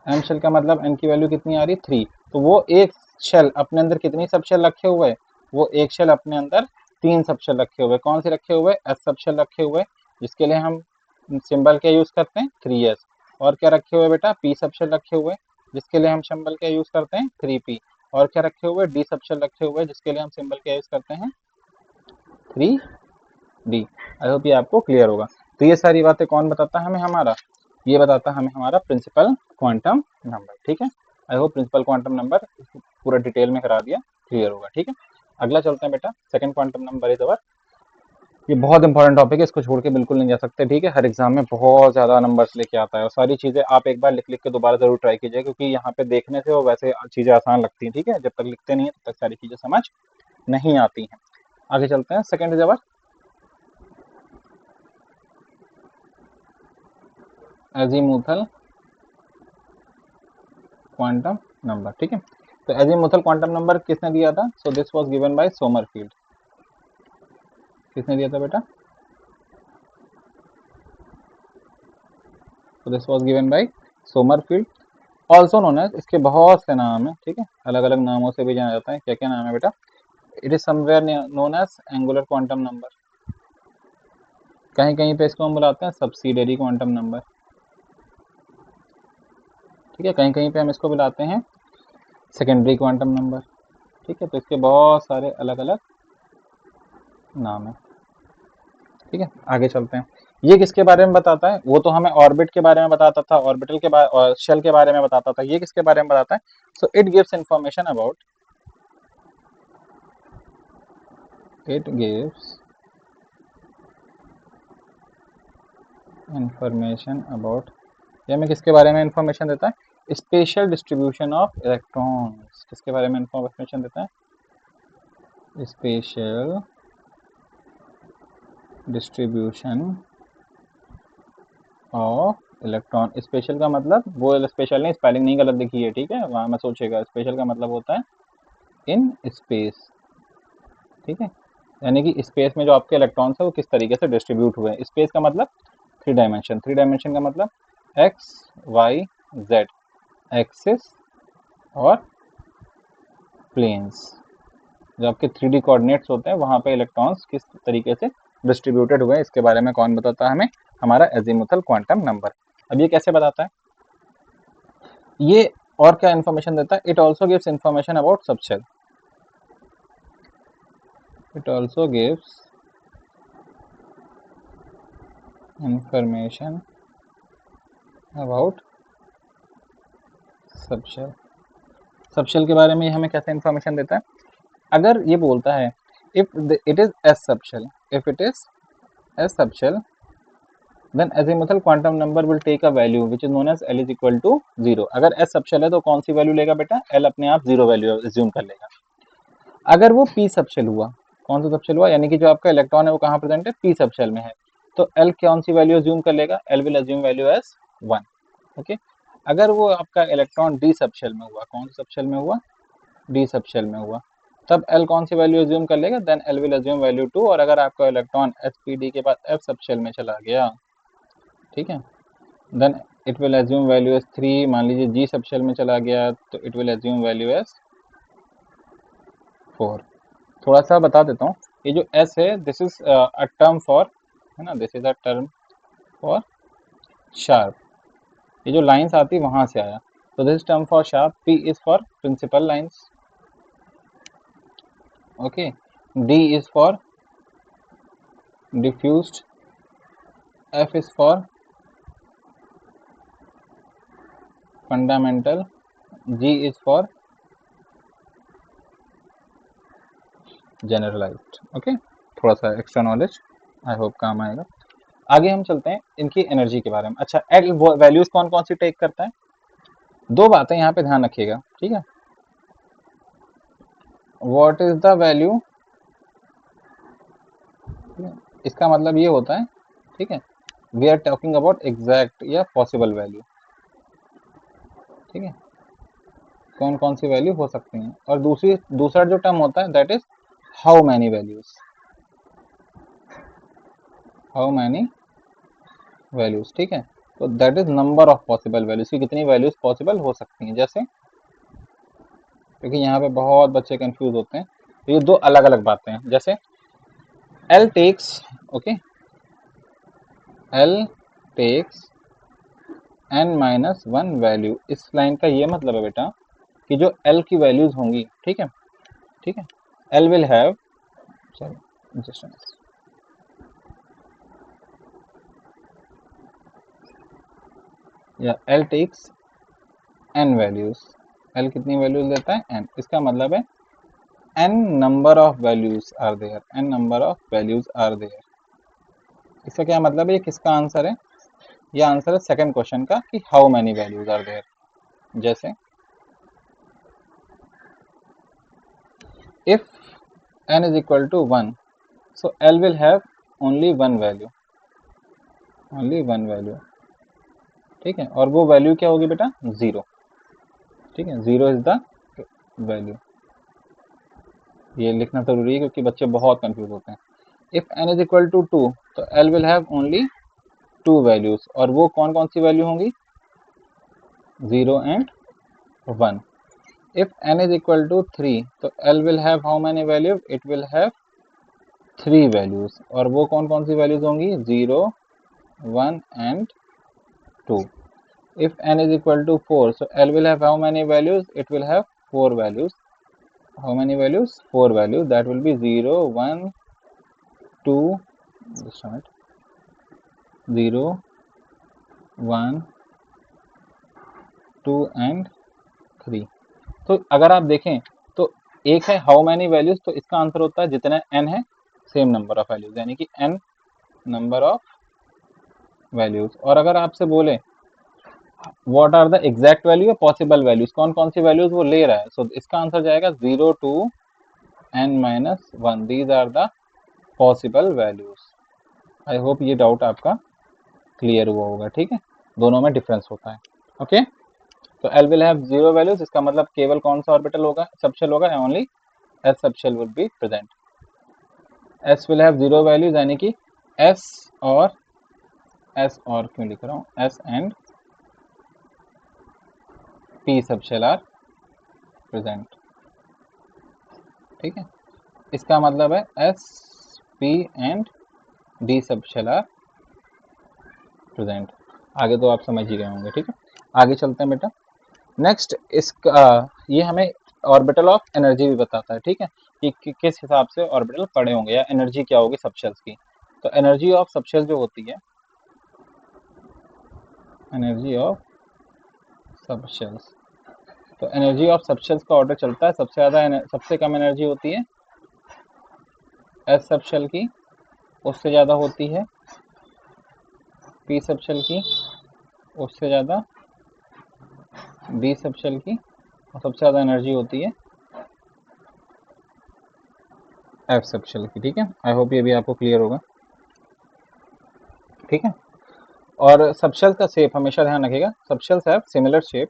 एम शेल का मतलब n की वैल्यू कितनी आ रही है 3, तो वो एक शेल अपने अंदर कितनी सबशेल रखे हुए है, वो एक शेल अपने अंदर 3 सबशेल रखे हुए, कौन से रखे हुए, एस सबशेल रखे हुए, जिसके लिए हम सिंबल क्या यूज करते हैं 3s। और क्या रखे हुए बेटा, पी सबशेल रखे हुए, जिसके लिए हम सिंबल क्या यूज करते हैं 3p। और क्या रखे हुए, डी सबशेल रखे हुए, जिसके लिए हम सिंबल क्या यूज करते हैं 3 डी। आई होप ये आपको क्लियर होगा। तो ये सारी बातें कौन बताता है हमें? हमारा ये बताता है हमें हमारा प्रिंसिपल क्वांटम नंबर। ठीक है, I hope principal quantum number पूरा डिटेल में करा दिया, क्लियर होगा। ठीक है, अगला चलते हैं बेटा। Second quantum number is our, ये बहुत इंपॉर्टेंट टॉपिक है, इसको छोड़ के बिल्कुल नहीं जा सकते। ठीक है, हर एग्जाम में बहुत ज्यादा नंबर्स लेके आता है और सारी चीजें आप एक बार लिख लिख के दोबारा जरूर ट्राई कीजिए, क्योंकि यहाँ पे देखने से वो वैसे चीजें आसान लगती हैं। ठीक है, जब तक लिखते नहीं है तब तक सारी चीजें समझ नहीं आती हैं। आगे चलते हैं। Second is our azimuthal quantum number. ठीक है, तो एजीमुथल क्वांटम नंबर किसने दिया था? So this was given by Sommerfeld. किसने दिया था बेटा? So this was given by Sommerfeld, also known as, इसके बहुत से नाम है। ठीक है, अलग अलग नामों से भी जाना जाता है। क्या क्या नाम है बेटा? It is somewhere known as angular quantum number, कहीं कहीं पे इसको हम बुलाते हैं सब्सिडियरी क्वांटम नंबर। ठीक है, कहीं कहीं पे हम इसको बुलाते हैं सेकेंडरी क्वांटम नंबर। ठीक है, तो इसके बहुत सारे अलग अलग नाम है। ठीक है, आगे चलते हैं। ये किसके बारे में बताता है? वो तो हमें ऑर्बिट के बारे में बताता था, ऑर्बिटल के बारे और शेल के बारे में बताता था। ये किसके बारे में बताता है? So it gives information about, it gives information about, ये हमें किसके बारे में इंफॉर्मेशन देता है? Special distribution of electrons. किसके बारे में इंफॉर्मेशन देता है? Special distribution of electron. Special का मतलब वो स्पेशल नहीं, स्पेलिंग नहीं गलत लिखी है। ठीक है, वहां में सोचेगा। स्पेशल का मतलब होता है इन स्पेस। ठीक है, यानी कि स्पेस में जो आपके इलेक्ट्रॉन्स है वो किस तरीके से डिस्ट्रीब्यूट हुए हैं। स्पेस का मतलब थ्री डायमेंशन, थ्री डायमेंशन का मतलब एक्स वाई जेड, एक्सिस और प्लेन्स। जो आपके 3D कोऑर्डिनेट्स होते हैं वहां पे इलेक्ट्रॉन्स किस तरीके से डिस्ट्रीब्यूटेड हुए हैं, इसके बारे में कौन बताता है हमें? हमारा एजीमुथल क्वांटम नंबर। अब ये कैसे बताता है? ये और क्या इन्फॉर्मेशन देता है? It also gives information about subshell. It also gives information about subshell. Subshell के बारे में हमें कैसे इन्फॉर्मेशन देता है? अगर ये बोलता है if it is S subshell, if it is S subshell, then azimuthal quantum number will take a value which is known as L is equal to 0। अगर एस सबशेल है तो कौन सी वैल्यू लेगा बेटा? L अपने आप 0 वैल्यू एज्यूम कर लेगा। अगर वो पी सबशेल हुआ, कौन सा सबशेल हुआ, यानी कि जो आपका इलेक्ट्रॉन है वो कहाँ प्रेजेंट है? पी सबशेल में है, तो L कौन सी वैल्यू एज्यूम कर लेगा? L will assume value as 1। Okay, अगर वो आपका इलेक्ट्रॉन डी सबशेल में हुआ, कौन सा सबशेल में हुआ? डी सबशेल में हुआ, तब L कौन सी वैल्यू एज्यूम कर लेगा? Then L will assume value 2। और अगर आपका इलेक्ट्रॉन sp_d के बाद f सबशेल में चला गया, ठीक है, then it will assume value as 3। मान लीजिए जी सबशेल में चला गया तो it will assume value as 4। थोड़ा सा बता देता हूँ, ये जो s है this is a term for, है ना, this is a term for sharp. ये जो लाइंस आती है वहां से आया, तो this term for sharp. p is for principal lines, okay, d is for diffused, f is for fundamental, g is for generalized। Okay, थोड़ा सा एक्स्ट्रा नॉलेज आई होप काम आएगा। आगे हम चलते हैं इनकी एनर्जी के बारे में। अच्छा, एल वैल्यूज कौन कौन सी टेक करता है? दो बातें यहाँ पे ध्यान रखिएगा। ठीक है, व्हाट इज द वैल्यू, इसका मतलब ये होता है, ठीक है, we are talking about exact या पॉसिबल वैल्यू। ठीक है, कौन कौन सी वैल्यू हो सकती हैं। और दूसरा जो टर्म होता है that is how many values, how many values. ठीक है, तो that is number of possible values, की कितनी वैल्यूज पॉसिबल हो सकती हैं। जैसे, क्योंकि यहाँ पे बहुत बच्चे कंफ्यूज होते हैं, तो ये दो अलग अलग बातें हैं। जैसे L takes, okay, L takes n-1 value. इस लाइन का ये मतलब है बेटा कि जो L की वैल्यूज होंगी, ठीक है, ठीक है, L will have, sorry just या L takes n values, L कितनी वैल्यूज लेता है n, इसका मतलब है n number of values are there, n number of values are there. इसका क्या मतलब है, ये किसका आंसर है, ये आंसर है सेकंड क्वेश्चन का कि how many values are there. जैसे if n is equal to 1, so L will have only one value, only one value, ठीक है, और वो वैल्यू क्या होगी बेटा, जीरो, ठीक है, जीरो इज द वैल्यू। ये लिखना जरूरी है क्योंकि बच्चे बहुत कंफ्यूज होते हैं। If n is equal to 2, तो L will have only two values, और वो कौन कौन सी वैल्यू होंगी, 0 and 1। If n is equal to 3, तो L will have how many value, it will have three values, और वो कौन कौन सी वैल्यूज होंगी, 0 1 and 2। If n is equal to 4, so L will have how many values, it will have four values. How many values, four values, that will be 0 1 2, just a minute, 0 1 2 and 3। तो अगर आप देखें तो एक है हाउ मैनी वैल्यूज, तो इसका answer होता है जितने n है सेम नंबर ऑफ वैल्यूज, यानी कि n नंबर ऑफ वैल्यूज। और अगर आपसे बोले what are the exact value या पॉसिबल वैल्यूज, कौन कौन सी वैल्यूज वो ले रहा है, सो इसका आंसर जाएगा 0 2 n minus 1, these are the possible values. I hope ये डाउट आपका क्लियर हुआ होगा, ठीक है, दोनों में डिफरेंस होता है। ओके, तो L will have zero values, इसका मतलब केवल कौन सा ऑर्बिटल होगा, सबशेल होगा, only S subshell will be present. S will have zero values, यानी कि S और क्यों लिख रहा हूँ, S and P subshell are present, ठीक है, इसका मतलब है S P and D subshell are present. आगे तो आप समझ ही गए होंगे, ठीक है, आगे चलते हैं बेटा। नेक्स्ट इसका ये हमें ऑर्बिटल ऑफ एनर्जी भी बताता है, ठीक है, कि किस हिसाब से ऑर्बिटल पड़े होंगे या एनर्जी क्या होगी सबशेल्स की। तो एनर्जी ऑफ सबशेल जो होती है, एनर्जी ऑफ सबशेल्स, तो एनर्जी ऑफ सबशेल्स का ऑर्डर चलता है, सबसे ज़्यादा सबसे कम एनर्जी होती है एस सबशेल की, उससे ज़्यादा होती है पी सबशेल की, उससे ज़्यादा डी सबशेल की, और सबसे ज़्यादा एनर्जी होती है एफ सबशेल की, ठीक है। आई होप ये भी आपको क्लियर होगा, ठीक है। और सबशेल्स का शेप हमेशा ध्यान रखिएगा, subshells have similar shape,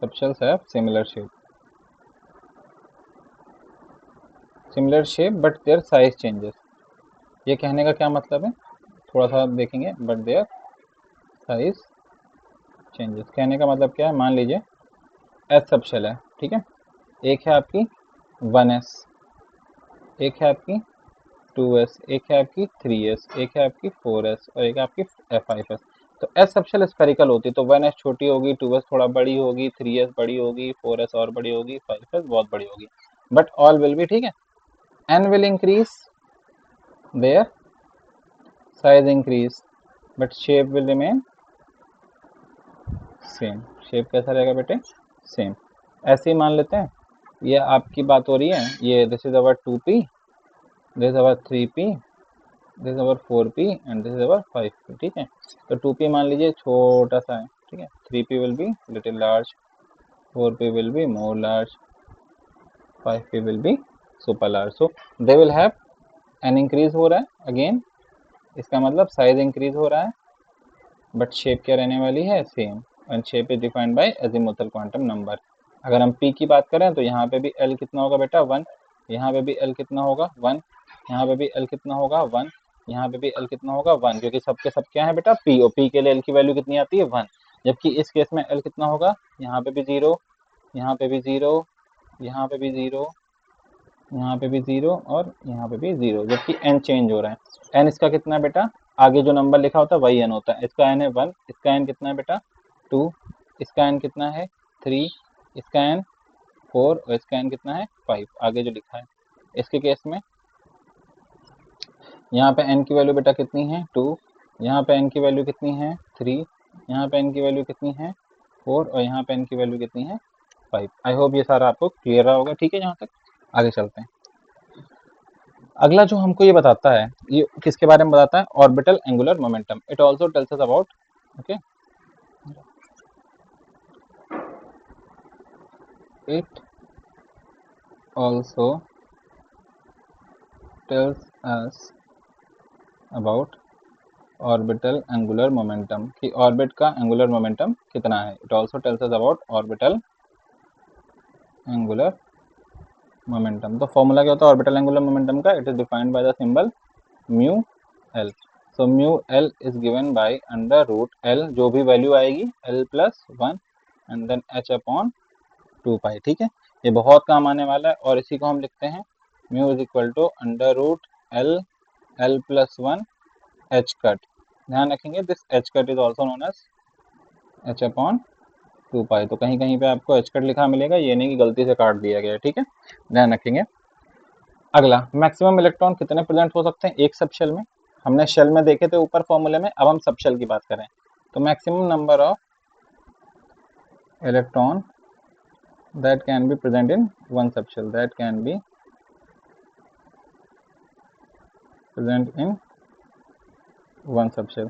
subshells have similar shape, similar shape but their size changes. ये कहने का क्या मतलब है, थोड़ा सा देखेंगे, बट देयर साइज चेंजेस, कहने का मतलब क्या है, मान लीजिए एस सबशेल है, ठीक है, एक है आपकी 1s, एक है आपकी 2s, एक है आपकी 3s, एक है आपकी 4s, और एक है आपकी 5s। तो एस सबशेल स्फेरिकल होती है, तो 1s छोटी होगी, 2s थोड़ा बड़ी होगी, 3s बड़ी होगी, 4s और बड़ी होगी, 5s बहुत बड़ी होगी, बट ऑल विल बी, ठीक है, n will increase, their size increase, but shape will remain same। Shape कैसा रहेगा बेटे, सेम। ऐसे ही मान लेते हैं, ये आपकी बात हो रही है, ये this is our 2p, this is our 3p, this is our 4p and this is our 5p, ठीक है। तो 2p मान लीजिए छोटा सा है, ठीक है, 3p will be little large, 4p will be more large, 5p will be super large. So they will have n increase हो रहा है अगेन, इसका मतलब साइज इंक्रीज हो रहा है, बट शेप क्या रहने वाली है, same, and shape is defined bye azimuthal quantum number. अगर हम p की बात करें तो यहाँ पे भी l कितना होगा बेटा, 1, यहाँ पे भी l कितना होगा, 1, यहाँ पे भी l कितना होगा, 1, यहाँ पे भी l कितना होगा, 1, क्योंकि सबके सब क्या है बेटा, p, और p के लिए l की वैल्यू कितनी आती है, 1, जबकि इस केस में l कितना होगा, यहाँ पे भी 0, यहाँ पे भी 0, यहाँ पे भी 0, यहाँ पे भी 0, और यहाँ पे भी 0, जबकि n चेंज हो रहा है। n इसका कितना है बेटा, आगे जो नंबर लिखा होता है वही n होता है, इसका n है 1, इसका n कितना है बेटा 2, इसका n कितना है 3, इसका n 4, और इसका n कितना है 5, आगे जो लिखा है। इसके केस में यहाँ पे n की वैल्यू बेटा कितनी है 2, यहाँ पे n की वैल्यू कितनी है 3, यहाँ पे n की वैल्यू कितनी है 4 और यहाँ पे n की वैल्यू कितनी है 5। आई होप ये सारा आपको क्लियर रहा होगा। ठीक है, यहाँ तक आगे चलते हैं। अगला जो हमको ये बताता है, ये किसके बारे में बताता है, orbital angular momentum. It also tells us about okay it also tells us about orbital angular momentum, कि ऑर्बिट का एंगुलर मोमेंटम कितना है। It also tells us about orbital angular momentum. तो फॉर्मूला क्या होता है ऑर्बिटल एंगुलर मोमेंटम का, it is defined by the symbol mu L. So mu L is given by under root L, जो भी value आएगी L plus 1 and then h upon 2 पाई। ठीक है, ये बहुत काम आने वाला है और इसी को हम लिखते हैं mu is equal to under root L L plus 1 H cut. ध्यान रखेंगे this H cut is also known as H upon 2 pi. तो कहीं कहीं पे आपको एच कट लिखा मिलेगा, ये नहीं कि गलती से काट दिया गया है। ठीक है, ध्यान रखेंगे। अगला, मैक्सिमम इलेक्ट्रॉन कितने प्रेजेंट हो सकते हैं एक सब शेल में। हमने शेल में देखे थे ऊपर फॉर्मूले में, अब हम सब शेल की बात करें। तो maximum number of electron that can be present in one subshell, that can be present in one subshell।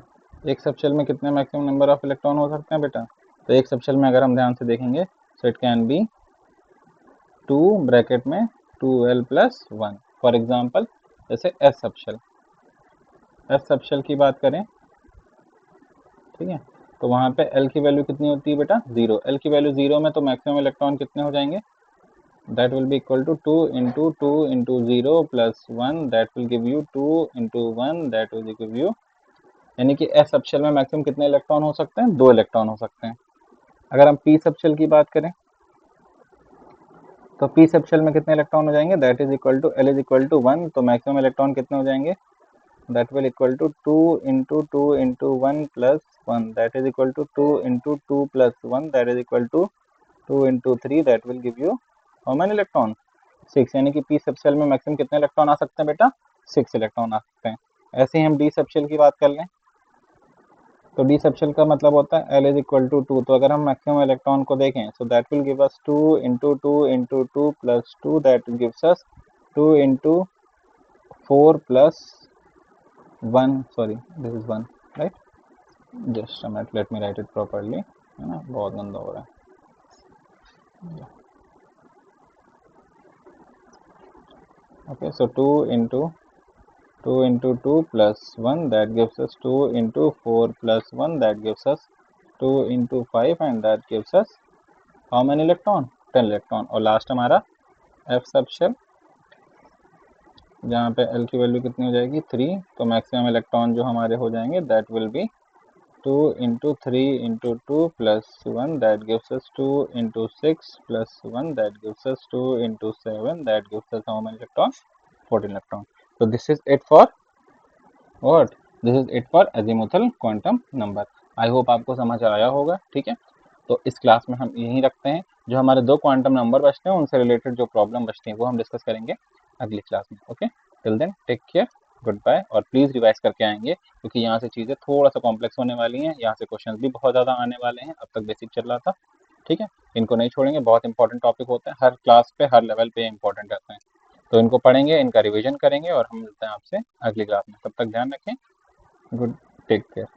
एक सबशेल में कितने मैक्सिमम नंबर ऑफ इलेक्ट्रॉन हो सकते हैं बेटा। तो एक सबशेल में अगर हम ध्यान से देखेंगे तो इट कैन बी 2 ब्रैकेट में 2l प्लस 1। फॉर एग्जाम्पल जैसे एस सबशेल, एस सबशेल की बात करें, ठीक है, तो वहाँ पे l की वैल्यू कितनी होती है बेटा 0। l की वैल्यू 0 में तो मैक्सिमम इलेक्ट्रॉन कितने हो जाएंगे, that will be equal to 2 into 0 plus 1, that will give you 2 into 1, that will give you, यानी कि एस सबशेल में मैक्सिमम कितने इलेक्ट्रॉन हो सकते हैं, 2 इलेक्ट्रॉन हो सकते हैं। अगर हम पी सबशेल की बात करें तो पी सबशेल में कितने इलेक्ट्रॉन हो जाएंगे, that is equal to L is equal to 1, तो मैक्सिमम इलेक्ट्रॉन कितने हो जाएंगे, that will equal to 2 into 1 plus 1, that is equal to 2 into 2 plus 1, that is equal to 2 into 3, that will give you how many electron 6। यानी कि P subshell में maximum कितने electron आ सकते हैं बेटा 6 इलेक्ट्रॉन आ सकते हैं। ऐसे ही हम डी सबशेल की बात कर लें तो डी सबशेल का मतलब होता है एल इज इक्वल टू 2। तो अगर हम मैक्सिमम इलेक्ट्रॉन को देखें so that will give us 2 into 2 plus 2, that gives us 2 into 4 plus 1, sorry this is 1 right, just a minute let me write it properly, है ना, बहुत गंदा हो रहा है। okay, so 2 into 2 plus 1, that gives us 2 into 4 plus 1, that gives us 2 into 5 and that gives us how many electron 10 electron. और last हमारा F subshell जहाँ पे एल की वैल्यू कितनी हो जाएगी 3, तो मैक्सिमम इलेक्ट्रॉन जो हमारे हो जाएंगे that will be 2 into 3 into 2 plus 1, that gives us 2 into 6 plus 1, that gives us 2 into 7, that gives us how many electron 14 electron। so this is it for what, this is it for azimuthal quantum number। I hope आपको समझ आया होगा। ठीक है, तो इस class में हम यहीं रखते हैं। जो हमारे 2 क्वांटम नंबर बचते हैं उनसे रिलेटेड जो प्रॉब्लम बचती हैं वो हम डिस्कस करेंगे अगली क्लास में। Okay, till then take care, good bye. और प्लीज़ रिवाइज करके आएंगे क्योंकि यहाँ से चीज़ें थोड़ा सा कॉम्प्लेक्स होने वाली हैं, यहाँ से क्वेश्चन भी बहुत ज़्यादा आने वाले हैं। अब तक बेसिक चल रहा था, ठीक है, इनको नहीं छोड़ेंगे, बहुत इंपॉर्टेंट टॉपिक होता है, हर क्लास पे हर लेवल पे इंपॉर्टेंट रहते हैं। तो इनको पढ़ेंगे, इनका रिविजन करेंगे और हम मिलते हैं आपसे अगली क्लास में। तब तक ध्यान रखें, गुड, टेक केयर।